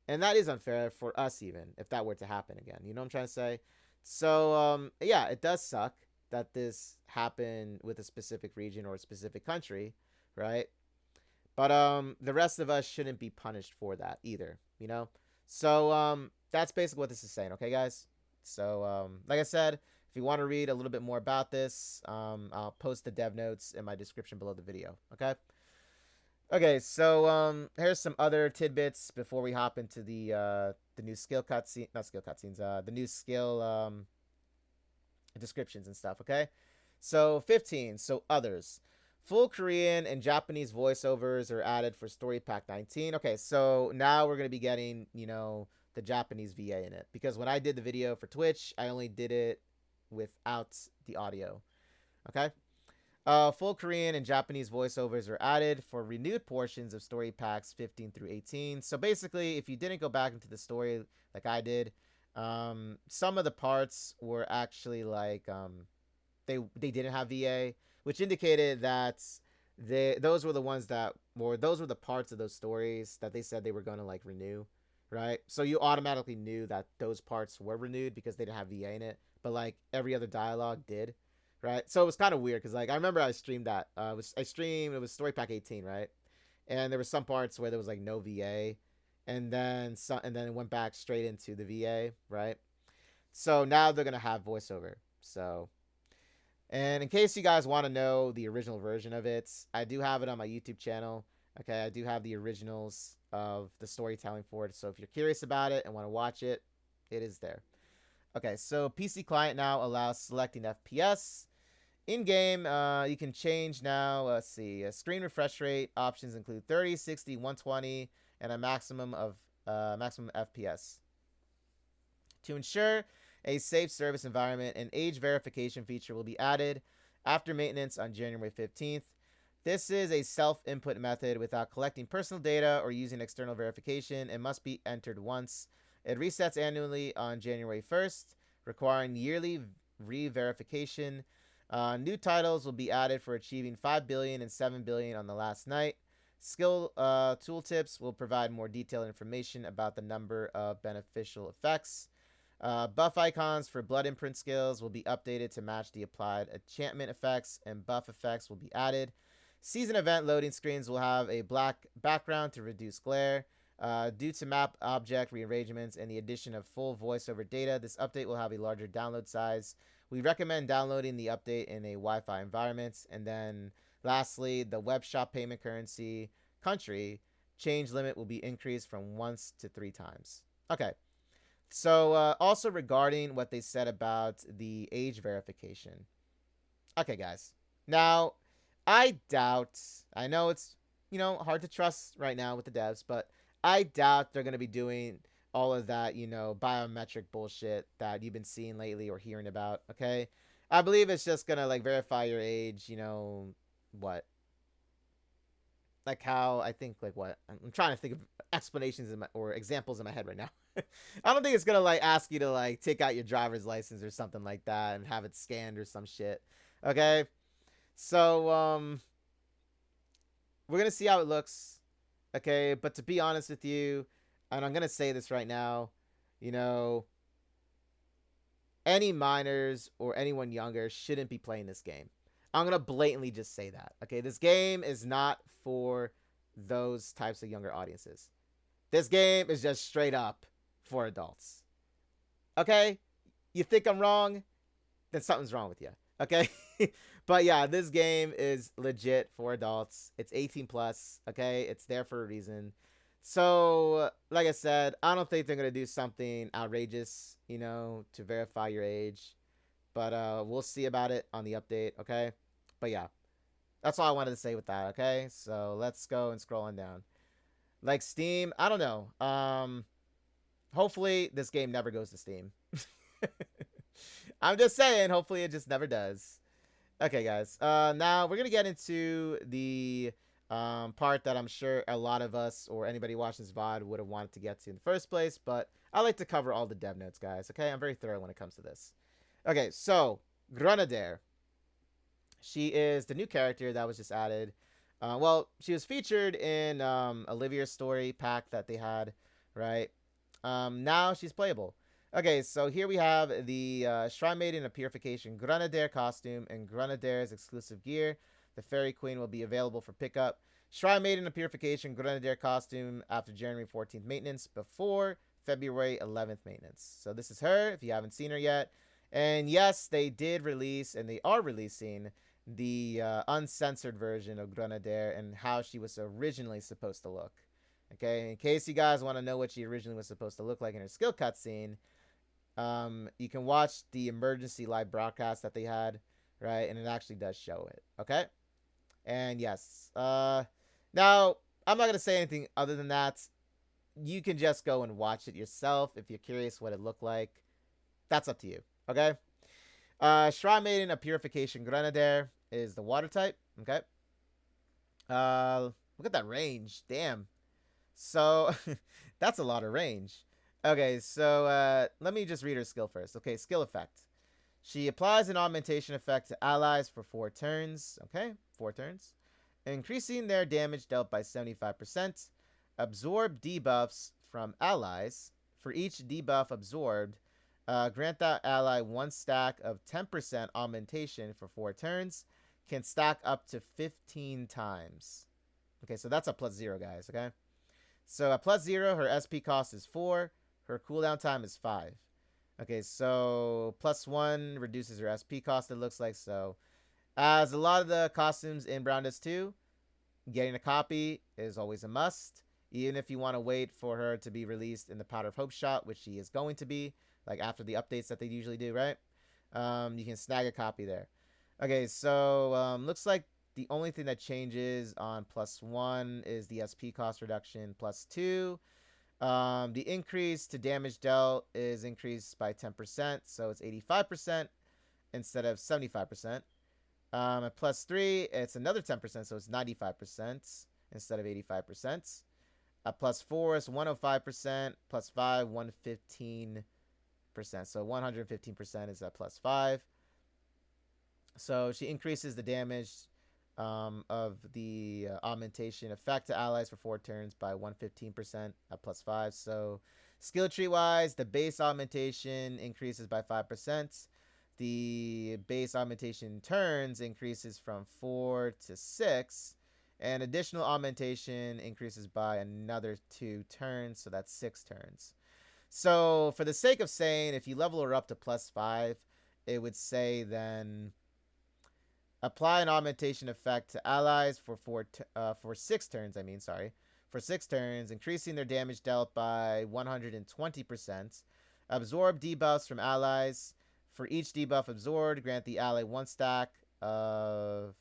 and that is unfair for us even if that were to happen again. You know what I'm trying to say? So yeah, it does suck that this happened with a specific region or a specific country, right? But the rest of us shouldn't be punished for that either, you know? So that's basically what this is saying, okay, guys? So like I said, if you want to read a little bit more about this, I'll post the dev notes in my description below the video, okay? Okay, so here's some other tidbits before we hop into the new skill cutscene, not skill cutscenes, the new skill descriptions and stuff, okay? So 15, so others. Full Korean and Japanese voiceovers are added for Story Pack 19. Okay, so now we're going to be getting, you know, the Japanese VA in it. Because when I did the video for Twitch, I only did it without the audio. Okay? Full Korean and Japanese voiceovers are added for renewed portions of Story Packs 15 through 18. So basically, if you didn't go back into the story like I did, some of the parts were actually like they didn't have VA, which indicated that those were the ones that were those were the parts of those stories that they said they were going to like renew, right? So you automatically knew that those parts were renewed because they didn't have VA in it, but like every other dialogue did, right? So it was kind of weird because like I remember I streamed that. It was Story Pack 18, right? And there were some parts where there was like no VA, and then it went back straight into the VA, right? So now they're gonna have voiceover. So, and in case you guys want to know the original version of it, I do have it on my YouTube channel. Okay, I do have the originals of the storytelling for it. So if you're curious about it and want to watch it, it is there. Okay, so PC client now allows selecting FPS. In game, you can change now. Let's see. Screen refresh rate options include 30, 60, 120, and a maximum FPS. To ensure a safe service environment, an age verification feature will be added after maintenance on January 15th. This is a self-input method without collecting personal data or using external verification and must be entered once. It resets annually on January 1st, requiring yearly re-verification. New titles will be added for achieving 5 billion and 7 billion on the last night. Skill tooltips will provide more detailed information about the number of beneficial effects. Buff icons for blood imprint skills will be updated to match the applied enchantment effects, and buff effects will be added. Season event loading screens will have a black background to reduce glare. Due to map object rearrangements and the addition of full voiceover data, this update will have a larger download size. We recommend downloading the update in a Wi-Fi environment. And then lastly, the web shop payment currency country change limit will be increased from once to 3 times. Okay. So also regarding what they said about the age verification. Okay, guys. Now, I know it's, you know, hard to trust right now with the devs, but I doubt they're going to be doing all of that, you know, biometric bullshit that you've been seeing lately or hearing about, okay? I believe it's just going to, like, verify your age, you know, what? Like how, I think, like, what? I'm trying to think of explanations or examples in my head right now. I don't think it's going to, like, ask you to, like, take out your driver's license or something like that and have it scanned or some shit, okay? So, we're going to see how it looks. Okay, but to be honest with you, and I'm going to say this right now, you know, any minors or anyone younger shouldn't be playing this game. I'm going to blatantly just say that. Okay, this game is not for those types of younger audiences. This game is just straight up for adults. Okay? You think I'm wrong? Then something's wrong with you. Okay? But yeah, this game is legit for adults. It's 18 plus, okay? It's there for a reason. So, like I said, I don't think they're going to do something outrageous, you know, to verify your age. But we'll see about it on the update, okay? But yeah, that's all I wanted to say with that, okay? So let's go and scroll on down. Like Steam, I don't know. Hopefully this game never goes to Steam. I'm just saying, hopefully it just never does. Okay, guys. Now we're gonna get into the part that I'm sure a lot of us or anybody watching this VOD would have wanted to get to in the first place, but I like to cover all the dev notes, guys. Okay, I'm very thorough when it comes to this. Okay, so Granadair. She is the new character that was just added. Well, she was featured in Olivia's story pack that they had, right? Now she's playable. Okay, so here we have the Shrine Maiden of Purification Granadair costume and Granadair's exclusive gear. The Fairy Queen will be available for pickup. Shrine Maiden of Purification Grenadier costume after January 14th maintenance, before February 11th maintenance. So this is her, if you haven't seen her yet. And yes, they did release, and they are releasing, the uncensored version of Grenadier and how she was originally supposed to look. Okay, in case you guys want to know what she originally was supposed to look like in her skill cutscene, you can watch the emergency live broadcast that they had, right? And it actually does show it. Okay, and yes, now I'm not gonna say anything other than that. You can just go and watch it yourself if you're curious what it looked like. That's up to you. Okay. Shrine Maiden of Purification Grenadier is the water type. Okay. Look at that range. Damn. So that's a lot of range. Okay, so let me just read her skill first. Okay, skill effect. She applies an augmentation effect to allies for 4 turns. Okay, 4 turns. Increasing their damage dealt by 75%. Absorb debuffs from allies. For each debuff absorbed, grant that ally 1 stack of 10% augmentation for 4 turns. Can stack up to 15 times. Okay, so that's a +0, guys, okay? So at +0, her SP cost is 4. Her cooldown time is 5. Okay, so +1 reduces her SP cost, it looks like. So as a lot of the costumes in Brown Disc 2, getting a copy is always a must. Even if you want to wait for her to be released in the Powder of Hope shop, which she is going to be, like after the updates that they usually do, right? You can snag a copy there. Okay, so looks like the only thing that changes on +1 is the SP cost reduction. +2, the increase to damage dealt is increased by 10%, so it's 85% instead of 75%. At +3, it's another 10%, so it's 95% instead of 85%. At +4, it's 105%. +5, 115%. So 115% is at +5. So she increases the damage of the augmentation effect to allies for 4 turns by 115% at +5. So skill tree wise, the base augmentation increases by 5%. The base augmentation turns increases from 4 to 6. And additional augmentation increases by another 2 turns. So that's 6 turns. So for the sake of saying, if you level her up to +5, it would say then apply an augmentation effect to allies for 6 turns. For 6 turns, increasing their damage dealt by 120%. Absorb debuffs from allies. For each debuff absorbed, grant the ally 1 stack of.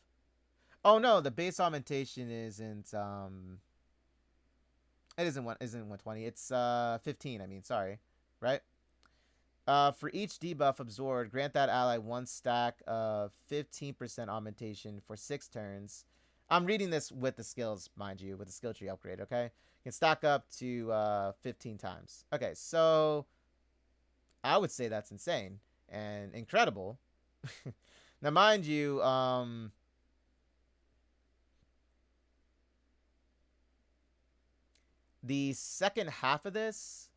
Oh no, the base augmentation isn't. It isn't 120. It's 15. Right? For each debuff absorbed, grant that ally 1 stack of 15% augmentation for 6 turns. I'm reading this with the skills, mind you, with the skill tree upgrade, okay? You can stack up to 15 times. Okay, so I would say that's insane and incredible. Now, mind you, the second half of this,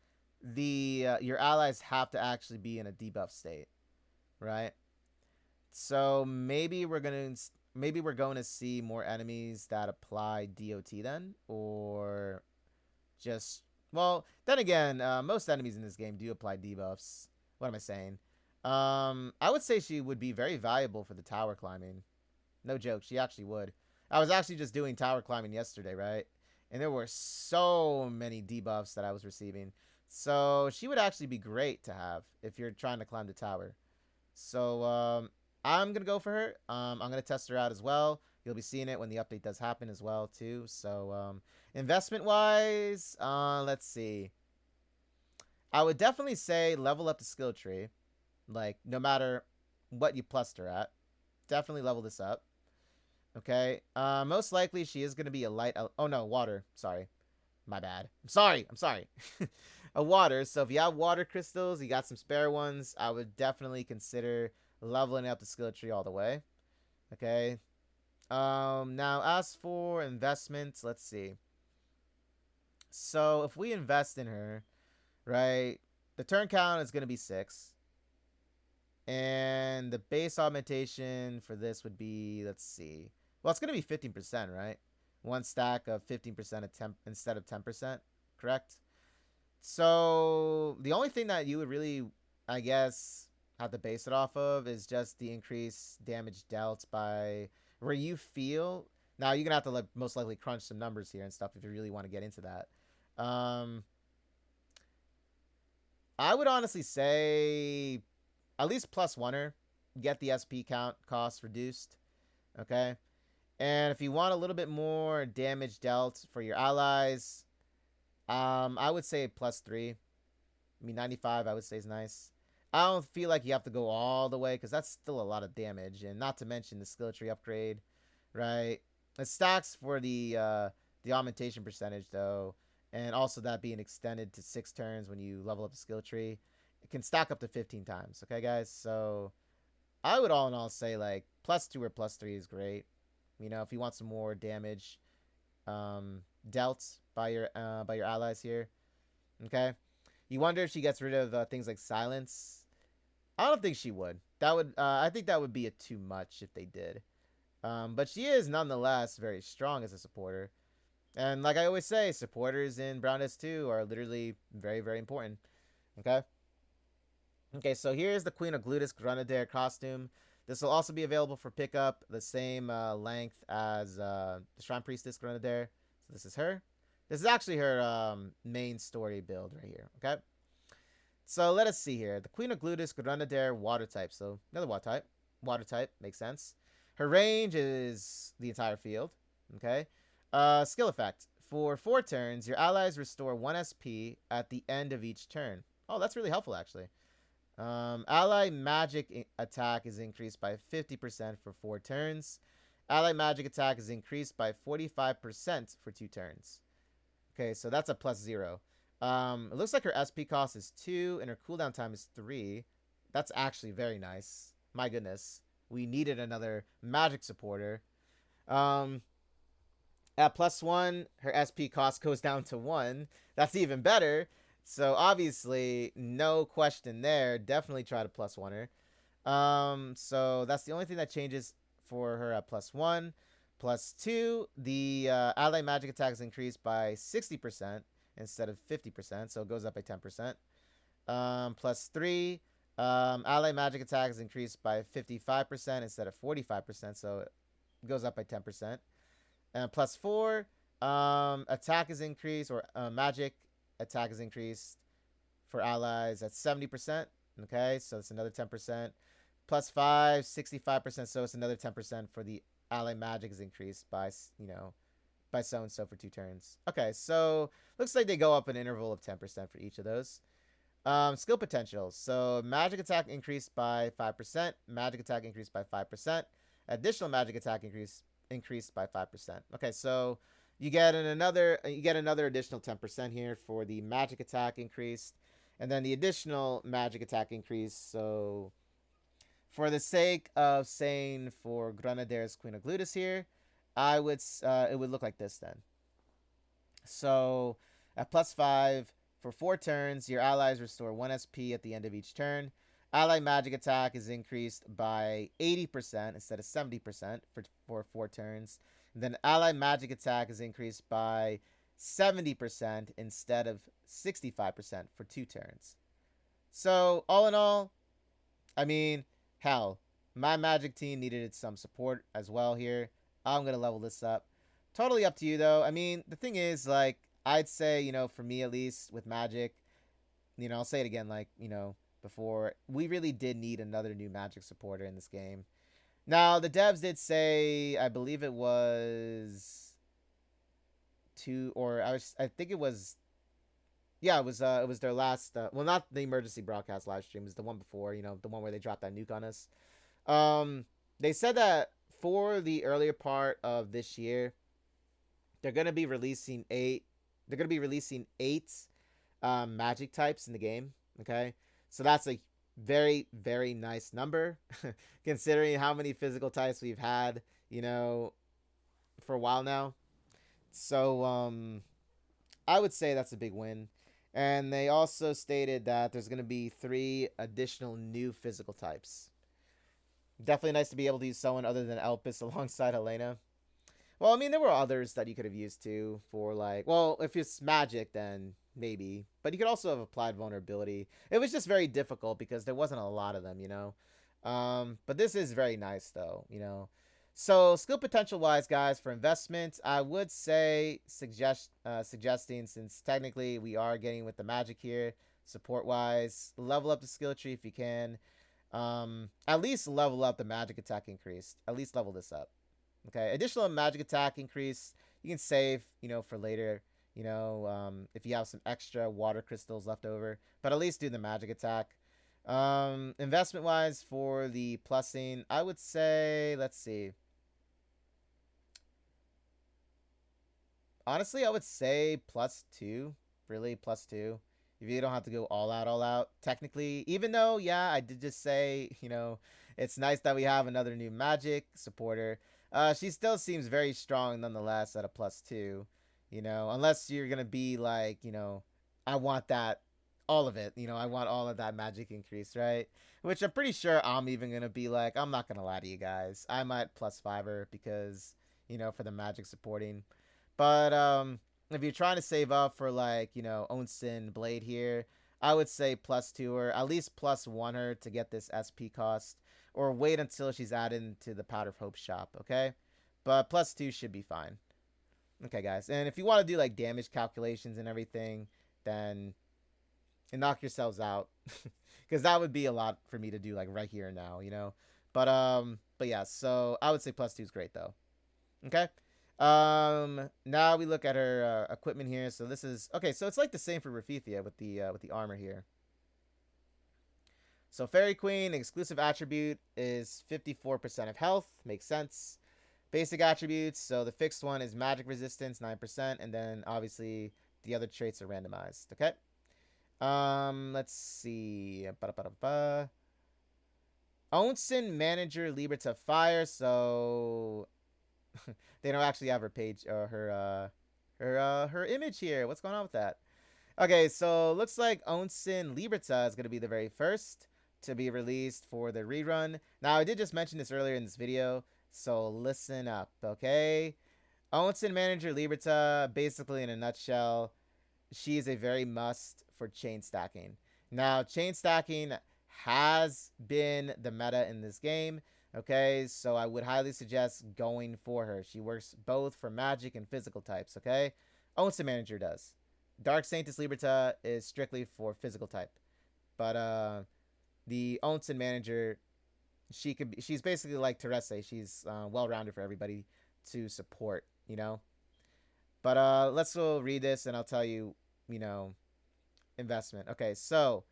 your allies have to actually be in a debuff state, right? So maybe we're going to see more enemies that apply DOT then, or just, well, then again, most enemies in this game do apply debuffs. What am I saying? I would say she would be very valuable for the tower climbing. No joke, she actually would. I was actually just doing tower climbing yesterday, right? And there were so many debuffs that I was receiving. So she would actually be great to have if you're trying to climb the tower. So I'm going to go for her. I'm going to test her out as well. You'll be seeing it when the update does happen as well, too. So investment-wise, let's see. I would definitely say level up the skill tree. Like, no matter what you plussed her at. Definitely level this up. Okay. Most likely she is going to be a light... Oh, no, water. Sorry. My bad. I'm sorry. A water. So if you have water crystals, you got some spare ones, I would definitely consider leveling up the skill tree all the way. Okay. Now as for investments, let's see. So if we invest in her, right? the turn count is going to be 6. And the base augmentation for this would be, let's see. Well, it's going to be 15%, right? One stack of 15% at instead of 10%, correct? So the only thing that you would really, I guess, have to base it off of is just the increased damage dealt by where you feel. Now you're gonna have to most likely crunch some numbers here and stuff if you really want to get into that. I would honestly say at least plus oneer, get the SP count cost reduced. Okay. And if you want a little bit more damage dealt for your allies, I would say plus 3. I mean, 95 I would say is nice. I don't feel like you have to go all the way because that's still a lot of damage, and not to mention the skill tree upgrade, right? It stacks for the augmentation percentage though, and also that being extended to 6 turns when you level up the skill tree. It can stack up to 15 times. Okay, guys. So I would all in all say like plus 2 or plus 3 is great. You know, if you want some more damage dealt by your allies here. Okay. You wonder if she gets rid of things like silence. I don't think she would. That would I think that would be too much if they did. But she is nonetheless very strong as a supporter. And like I always say, supporters in Brown S2 are literally very, very important. Okay. Okay, so here's the Queen of Glutis Granadair costume. This will also be available for pickup, the same length as the Shrine Priestess Granadair. So this is her. This is actually her main story build right here, okay? So let us see here. The Queen of Glutis Granadair water type. So another water type. Water type, makes sense. Her range is the entire field, okay? Skill effect. For 4 turns, your allies restore 1 SP at the end of each turn. Oh, that's really helpful, actually. Ally magic attack is increased by 50% for 4 turns. Ally magic attack is increased by 45% for 2 turns. Okay, so that's a plus 0. It looks like her SP cost is 2 and her cooldown time is 3. That's actually very nice. My goodness. We needed another magic supporter. At plus 1, her SP cost goes down to 1. That's even better. So obviously, no question there. Definitely try to plus oneer. So that's the only thing that changes for her at plus 1. Plus 2, the ally magic attack is increased by 60% instead of 50%, so it goes up by 10%. Plus 3, ally magic attack is increased by 55% instead of 45%, so it goes up by 10%. And plus 4, attack is increased, or magic attack is increased for allies at 70%. Okay, so it's another 10%. Plus 5, 65%, so it's another 10% for the ally magic is increased by, by so and so for 2 turns. Okay, so looks like they go up an interval of 10% for each of those. Skill potential. So magic attack increased by 5%, magic attack increased by 5%, additional magic attack increased by 5%. Okay, so you get another additional 10% here for the magic attack increase, and then the additional magic attack increase. So for the sake of saying for Grenadier's Queen of Glutis here, I would it would look like this then. So at plus 5 for 4 turns, your allies restore 1 SP at the end of each turn. Ally magic attack is increased by 80% instead of 70% for 4 turns. And then ally magic attack is increased by 70% instead of 65% for 2 turns. So all in all, I mean, hell, my magic team needed some support as well here. I'm going to level this up. Totally up to you though. I mean, the thing is, like, I'd say, for me at least with magic, I'll say it again, like, before, we really did need another new magic supporter in this game. Now, the devs did say, I believe it was 2, or I think it was, yeah, it was their last, well, not the emergency broadcast live stream, it was the one before, the one where they dropped that nuke on us. They said that for the earlier part of this year, they're going to be releasing 8 magic types in the game, okay? So that's a very, very nice number, considering how many physical types we've had, for a while now. So, I would say that's a big win. And they also stated that there's going to be 3 additional new physical types. Definitely nice to be able to use someone other than Elpis alongside Helena. Well, I mean, there were others that you could have used too for like, well, if it's magic, then maybe. But you could also have applied vulnerability. It was just very difficult because there wasn't a lot of them, you know. But this is very nice though, you know. So skill potential wise, guys, for investments, I would say suggesting, since technically we are getting with the magic here, support wise, level up the skill tree if you can. At least level up the magic attack increased. At least level this up. Okay, additional magic attack increase you can save, you know, for later. You know, if you have some extra water crystals left over, but at least do the magic attack. Investment wise for the plussing, I would say, let's see. Honestly, I would say +2. Really, +2. If you don't have to go all out. Technically, even though, yeah, I did just say, you know, it's nice that we have another new magic supporter. She still seems very strong nonetheless at a +2. You know, unless you're gonna be like, you know, I want that, all of it. You know, I want all of that magic increase, right? Which I'm pretty sure I'm even gonna be like, I'm not gonna lie to you guys. I might +5 her because, you know, for the magic supporting. But if you're trying to save up for like, you know, Onsen Blade here, I would say +2 her, at least +1 her to get this SP cost, or wait until she's added into the Powder of Hope shop, okay? But +2 should be fine. Okay, guys. And if you want to do like damage calculations and everything, then and knock yourselves out. Because that would be a lot for me to do like right here and now, you know? But yeah, so I would say +2 is great though. Okay. Now we look at her equipment here. So this is okay. So it's like the same for Rafithia with the armor here. So Fairy Queen exclusive attribute is 54% of health. Makes sense. Basic attributes. So the fixed one is magic resistance 9%, and then obviously the other traits are randomized. Okay. Let's see. Ba-da-ba-da-ba. Onsen Manager Liberta Fire. So they don't actually have her page or her image here. What's going on with that? Okay, so looks like Onsen Liberta is going to be the very first to be released for the rerun. Now, I did just mention this earlier in this video, so listen up, okay? Onsen Manager Liberta, basically in a nutshell, she is a very must for chain stacking. Now, chain stacking has been the meta in this game. Okay, so I would highly suggest going for her. She works both for magic and physical types, okay? Onsen Manager does. Dark Saintess Liberta is strictly for physical type. But the Onsen Manager, she's basically like Terese. She's well-rounded for everybody to support, you know? But let's go read this and I'll tell you, you know, investment. Okay, so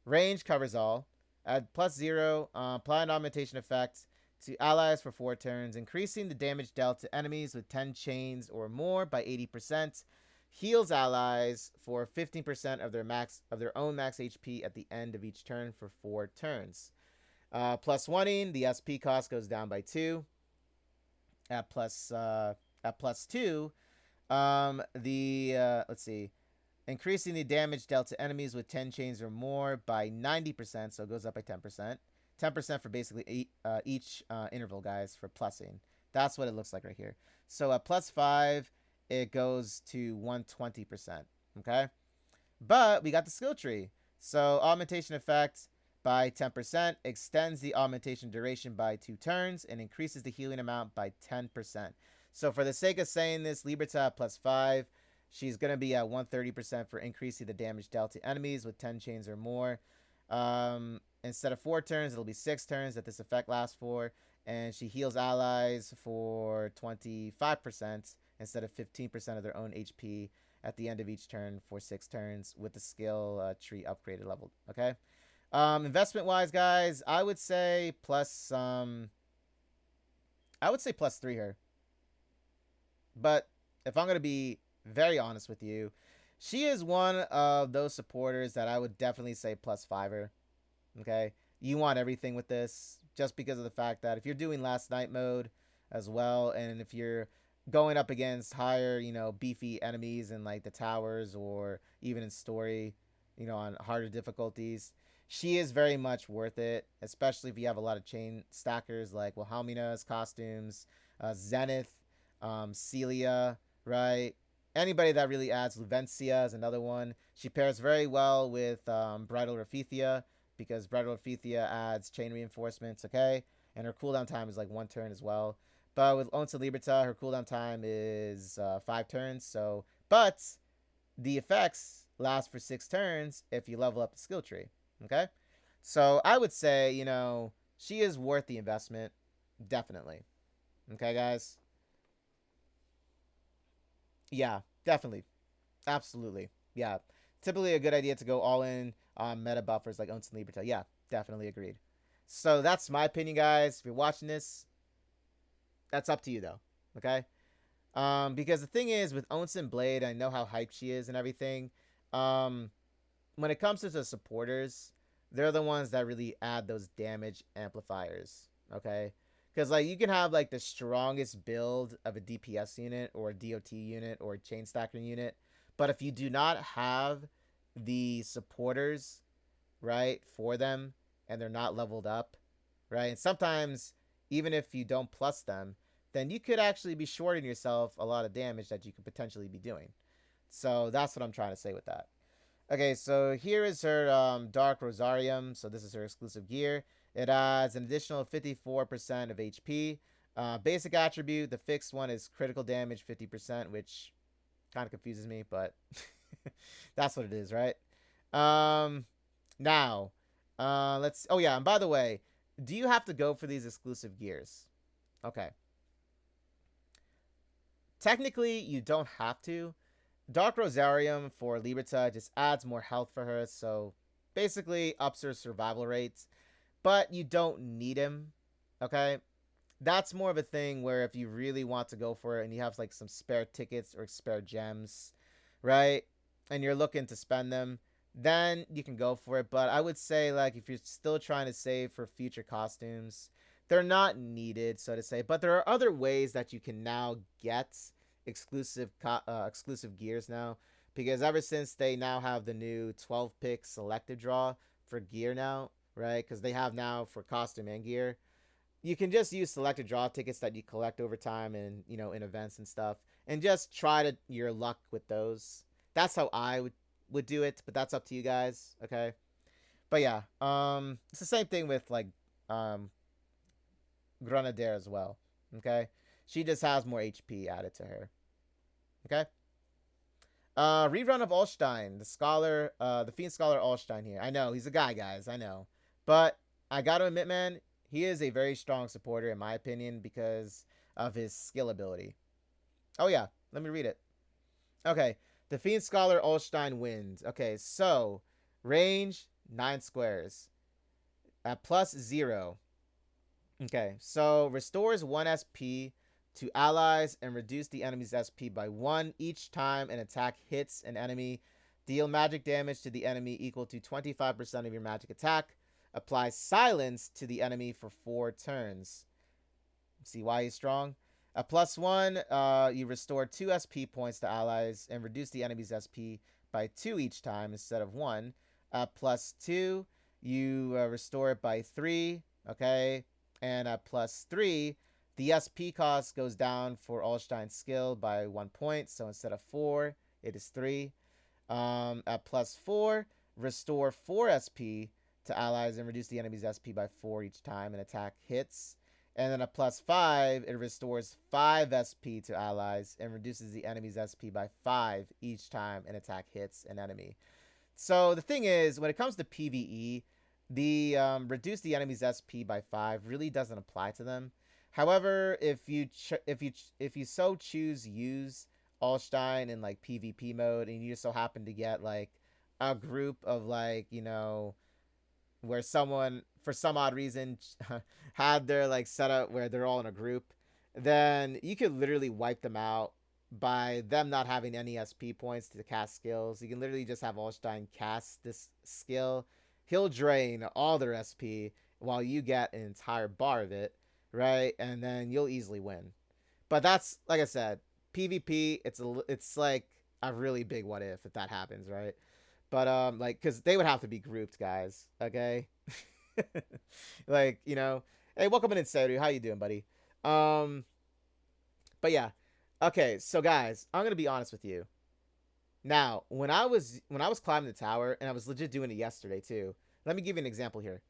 range covers all. Add +0, apply an augmentation effect to allies for 4 turns, increasing the damage dealt to enemies with 10 chains or more by 80%. Heals allies for 15% of their own max HP at the end of each turn for 4 turns. +1ing, the SP cost goes down by 2. At +2, let's see, increasing the damage dealt to enemies with 10 chains or more by 90%, so it goes up by 10%. 10% for basically each interval, guys, for plussing. That's what it looks like right here. So at +5, it goes to 120%, okay? But we got the skill tree. So augmentation effect by 10%, extends the augmentation duration by 2 turns, and increases the healing amount by 10%. So for the sake of saying this, Liberta at +5, she's going to be at 130% for increasing the damage dealt to enemies with 10 chains or more. Instead of 4 turns, it'll be 6 turns that this effect lasts for. And she heals allies for 25% instead of 15% of their own HP at the end of each turn for 6 turns with the skill tree upgraded level. Okay. Investment-wise, guys, I would say +3 her. But if I'm going to be very honest with you, she is one of those supporters that I would definitely say +5 her. Okay, you want everything with this just because of the fact that if you're doing last night mode as well, and if you're going up against higher, beefy enemies in like the towers or even in story, on harder difficulties. She is very much worth it, especially if you have a lot of chain stackers like Wilhelmina's costumes, Zenith, Celia, right? Anybody that really adds Luvencia is another one. She pairs very well with Bridal Raphethia because Bridal Raphethia adds chain reinforcements, okay? And her cooldown time is like 1 turn as well. But with Onsa Liberta, her cooldown time is 5 turns. So, but the effects last for 6 turns if you level up the skill tree. Okay, so I would say she is worth the investment, definitely. Okay, guys. Yeah, definitely, absolutely. Yeah, typically a good idea to go all in on meta buffers like Onsa Liberta. Yeah, definitely agreed. So that's my opinion, guys. If you're watching this, that's up to you though. Okay. Because the thing is, with Onsen Blade, I know how hyped she is and everything. Um, when it comes to the supporters, they're the ones that really add those damage amplifiers. Okay, because like you can have like the strongest build of a DPS unit or a DOT unit or a chain stacker unit, but if you do not have the supporters right for them and they're not leveled up, right, and sometimes even if you don't plus them, then you could actually be shorting yourself a lot of damage that you could potentially be doing. So that's what I'm trying to say with that. Okay, so here is her Dark Rosarium. So this is her exclusive gear. It adds an additional 54% of HP. Basic attribute, the fixed one is critical damage 50%, which kind of confuses me, but that's what it is, right? Um, now, let's. Oh yeah, and by the way, do you have to go for these exclusive gears? Okay. Technically, you don't have to. Dark Rosarium for Liberta just adds more health for her, so basically ups her survival rates. But you don't need him, okay? That's more of a thing where if you really want to go for it and you have like some spare tickets or spare gems, right? And you're looking to spend them, then you can go for it. But I would say like if you're still trying to save for future costumes, they're not needed, so to say. But there are other ways that you can now get exclusive gears now, because ever since they now have the new 12 pick selective draw for gear now, right? Because they have now for costume and gear, you can just use selected draw tickets that you collect over time and in events and stuff, and just try to your luck with those. That's how I would do it, but that's up to you guys. Okay, but yeah, it's the same thing with like um Granadair as well. Okay, she just has more HP added to her. Okay. Rerun of Ulstein, the scholar, the Fiend Scholar Ulstein here. I know, he's a guy, guys, I know. But I gotta admit, man, he is a very strong supporter, in my opinion, because of his skill ability. Oh, yeah, let me read it. Okay, the Fiend Scholar Ulstein wins. Okay, so, range, 9 squares. At plus 0. Okay, so, restores 1 SP to allies and reduce the enemy's SP by 1 each time an attack hits an enemy. Deal magic damage to the enemy equal to 25% of your magic attack. Apply silence to the enemy for 4 turns. See why he's strong? At plus 1, you restore 2 SP points to allies and reduce the enemy's SP by 2 each time instead of 1. At plus 2, you restore it by 3, okay? And at plus 3, the SP cost goes down for Ulstein's skill by 1 point, so instead of 4, it is 3. At plus 4, restore 4 SP to allies and reduce the enemy's SP by 4 each time an attack hits. And then at plus 5, it restores 5 SP to allies and reduces the enemy's SP by 5 each time an attack hits an enemy. So the thing is, when it comes to PvE, the reduce the enemy's SP by 5 really doesn't apply to them. However, if you so choose use Ulstein in like PvP mode and you just so happen to get like a group of like, where someone for some odd reason had their like setup where they're all in a group, then you could literally wipe them out by them not having any SP points to cast skills. You can literally just have Ulstein cast this skill. He'll drain all their SP while you get an entire bar of it, right? And then you'll easily win. But that's, like I said, PvP. It's like a really big what if that happens, right? But like, cause they would have to be grouped, guys. Okay. Like, hey, welcome in, Seru. How you doing, buddy? Um, but yeah. Okay, so guys, I'm gonna be honest with you. Now, when I was climbing the tower, and I was legit doing it yesterday too. Let me give you an example here.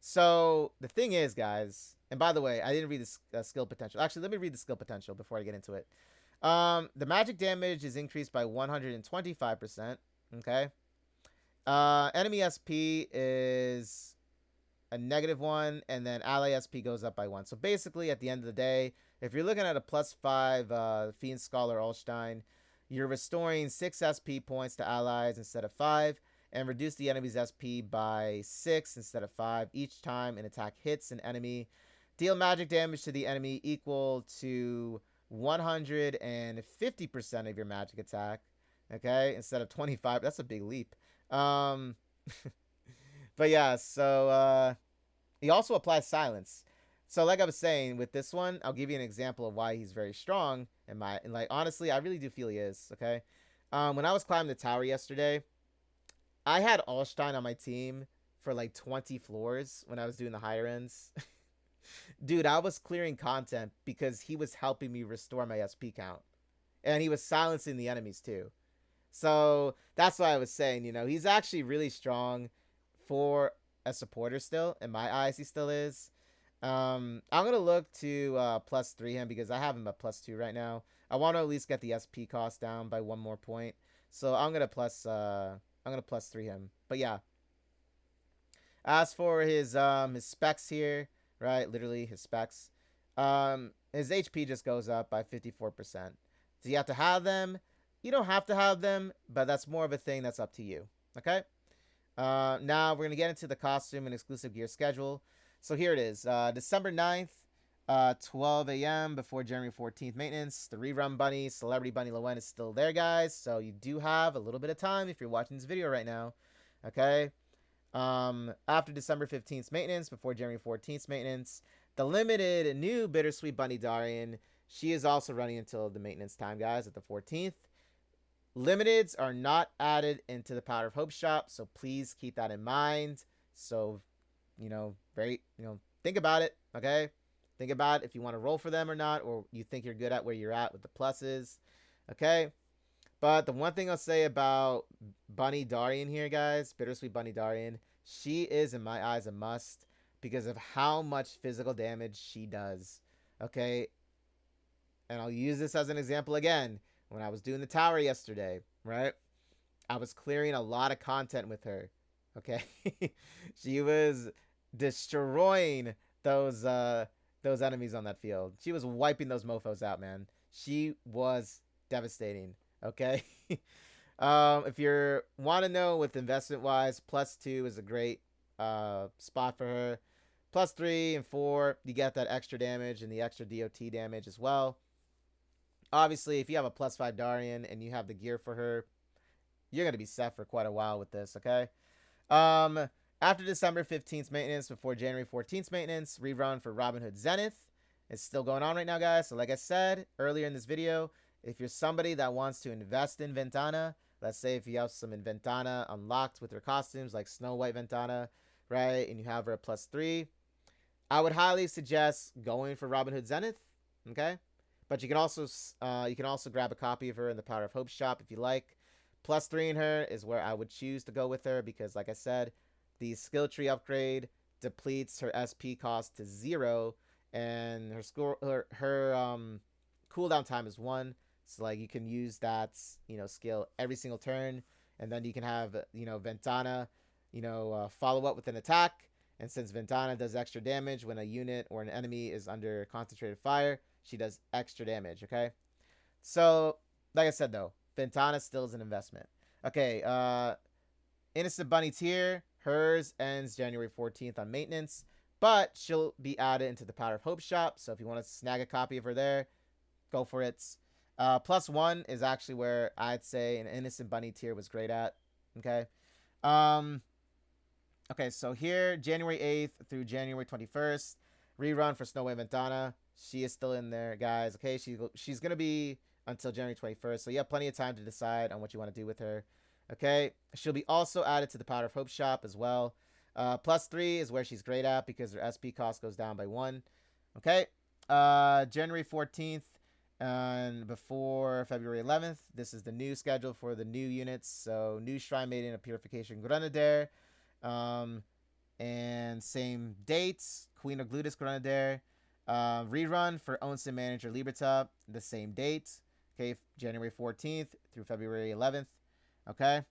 So the thing is, guys, and by the way, I didn't read the skill potential. Actually, let me read the skill potential before I get into it. The magic damage is increased by 125%. Okay. Enemy SP is a -1, and then ally SP goes up by 1. So basically, at the end of the day, if you're looking at a +5 Fiend Scholar Ulstein, you're restoring 6 SP points to allies instead of 5, and reduce the enemy's SP by 6 instead of 5 each time an attack hits an enemy. Deal magic damage to the enemy equal to 150% of your magic attack. Okay, instead of 25. That's a big leap. Um, but yeah, so he also applies silence. So like I was saying, with this one, I'll give you an example of why he's very strong. And like honestly, I really do feel he is. Okay, when I was climbing the tower yesterday, I had Allstein on my team for like 20 floors when I was doing the higher ends. Dude, I was clearing content because he was helping me restore my SP count, and he was silencing the enemies too. So that's why I was saying, he's actually really strong for a supporter still. In my eyes, he still is. I'm gonna look to +3 him because I have him at +2 right now. I want to at least get the SP cost down by 1 more point. So I'm gonna +3 him. But yeah, as for his specs here, right? Literally his specs. His HP just goes up by 54%. Do you have to have them? You don't have to have them, but that's more of a thing that's up to you. Okay. Now we're gonna get into the costume and exclusive gear schedule. So here it is. December 9th, 12 a.m. before January 14th maintenance. The Rerun Bunny, Celebrity Bunny Lowen is still there, guys. So you do have a little bit of time if you're watching this video right now. Okay. After December 15th maintenance, before January 14th maintenance, the limited new Bittersweet Bunny Darian, she is also running until the maintenance time, guys, at the 14th. Limiteds are not added into the Powder of Hope shop, so please keep that in mind. So, think about it, okay? Think about if you want to roll for them or not, or you think you're good at where you're at with the pluses, okay? But the one thing I'll say about Bunny Darian here, guys, Bittersweet Bunny Darian, she is, in my eyes, a must because of how much physical damage she does, okay? And I'll use this as an example again. When I was doing the tower yesterday, right? I was clearing a lot of content with her, okay? She was destroying those enemies on that field. She was wiping those mofos out, man. She was devastating, okay? If you want to know with investment wise, +2 is a great spot for her. +3 and 4, you get that extra damage and the extra DOT damage as well. Obviously, if you have a +5 Darian and you have the gear for her, you're going to be set for quite a while with this, okay? After December 15th maintenance, before January 14th maintenance, rerun for Robin Hood Zenith is still going on right now, guys. So like I said earlier in this video, if you're somebody that wants to invest in Ventana, let's say if you have some Ventana unlocked with her costumes like Snow White Ventana, right, and you have her at +3, I would highly suggest going for Robin Hood Zenith, okay? But you can also grab a copy of her in the Power of Hope shop if you like. +3 in her is where I would choose to go with her because, like I said, the skill tree upgrade depletes her SP cost to 0, and her cooldown time is 1. So like you can use that skill every single turn, and then you can have Ventana follow up with an attack. And since Ventana does extra damage when a unit or an enemy is under concentrated fire, she does extra damage, okay? So, like I said, though, Ventana still is an investment. Okay, Innocent Bunny tier, hers ends January 14th on maintenance, but she'll be added into the Power of Hope shop, so if you want to snag a copy of her there, go for it. +1 is actually where I'd say an Innocent Bunny tier was great at, okay? Okay, so here, January 8th through January 21st, rerun for Snow White Ventana. She is still in there, guys. Okay, she's gonna be until January 21st, so you have plenty of time to decide on what you want to do with her. Okay, she'll be also added to the Powder of Hope shop as well. +3 is where she's great at because her SP cost goes down by 1. Okay, January 14th and before February 11th. This is the new schedule for the new units. So new Shrine Maiden of Purification Granadair. And same dates. Queen of Glutis Granadair. Rerun for Onsen Manager Liberta. The same date. Okay, January 14th through February 11th. Okay.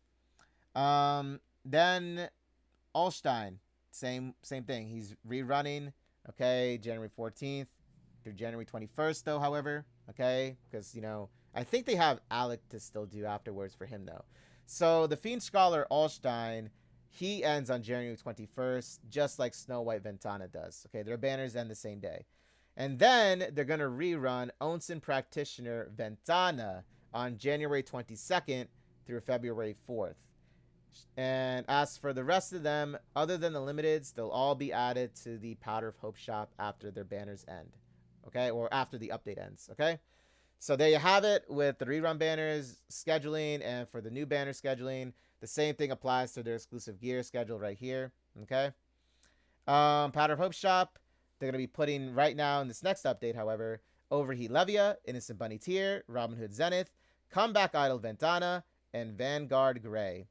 Then Allstein. Same thing. He's rerunning. Okay, January 14th through January 21st, though, however. Okay, because, you know, I think they have Alec to still do afterwards for him, though. So the Fiend Scholar Allstein, he ends on January 21st, just like Snow White Ventana does. Okay, their banners end the same day. And then they're going to rerun Onsen Practitioner Ventana on January 22nd through February 4th. And as for the rest of them, other than the limiteds, they'll all be added to the Powder of Hope shop after their banners end. Okay, or after the update ends. Okay, so there you have it with the rerun banners scheduling, and for the new banner scheduling, the same thing applies to their exclusive gear schedule right here. Okay, Powder of Hope shop, they're gonna be putting right now in this next update, however, Overheat Levia, Innocent Bunny Tier, Robin Hood Zenith, Comeback Idol Ventana, and Vanguard Gray.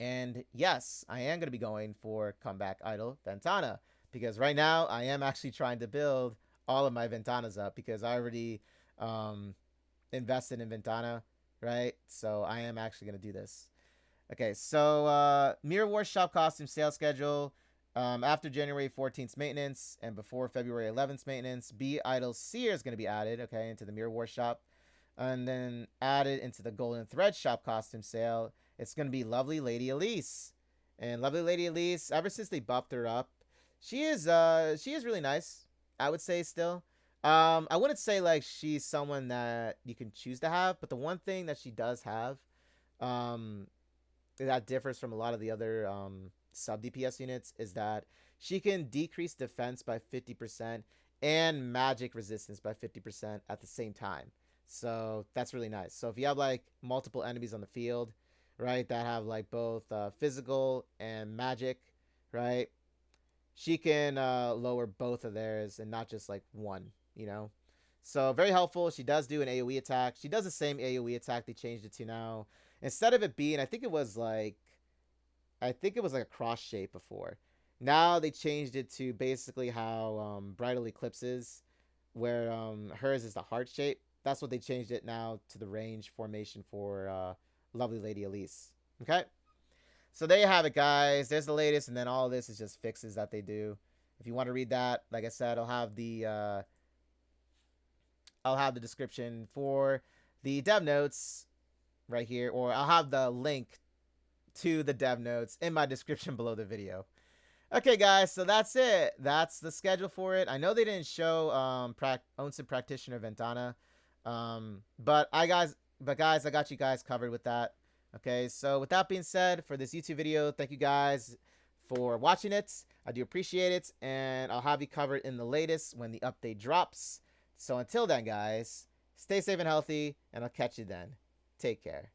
And yes, I am going to be going for Comeback Idol Ventana, because right now I am actually trying to build all of my Ventanas up because I already invested in Ventana, right? So I am actually going to do this. Okay, so Mirror War Shop Costume Sales Schedule. After January 14th maintenance and before February 11th maintenance, B Idol Seer is going to be added, okay, into the Mirror War Shop. And then added into the Golden Thread Shop Costume Sale, it's going to be Lovely Lady Elise. And Lovely Lady Elise, ever since they buffed her up, she is really nice, I would say still. I wouldn't say like she's someone that you can choose to have, but the one thing that she does have that differs from a lot of the other sub DPS units is that she can decrease defense by 50% and magic resistance by 50% at the same time. So that's really nice. So if you have like multiple enemies on the field, right, that have like both physical and magic, right, she can lower both of theirs and not just like one, you know. So very helpful. She does do an AoE attack. She does the same AoE attack they changed it to now. Instead of it being, I think it was like a cross shape before. Now they changed it to basically how Bridal Eclipse is, where hers is the heart shape. That's what they changed it now to the range formation for Lovely Lady Elise. Okay? So there you have it, guys. There's the latest, and then all of this is just fixes that they do. If you want to read that, like I said, I'll have the description for the dev notes right here, or I'll have the link to the dev notes in my description below the video. Okay, guys, so that's it. That's the schedule for it. I know they didn't show Onsen Practitioner Ventana. But guys, I got you guys covered with that. Okay, so with that being said, for this YouTube video, thank you guys for watching it. I do appreciate it, and I'll have you covered in the latest when the update drops. So until then, guys, stay safe and healthy, and I'll catch you then. Take care.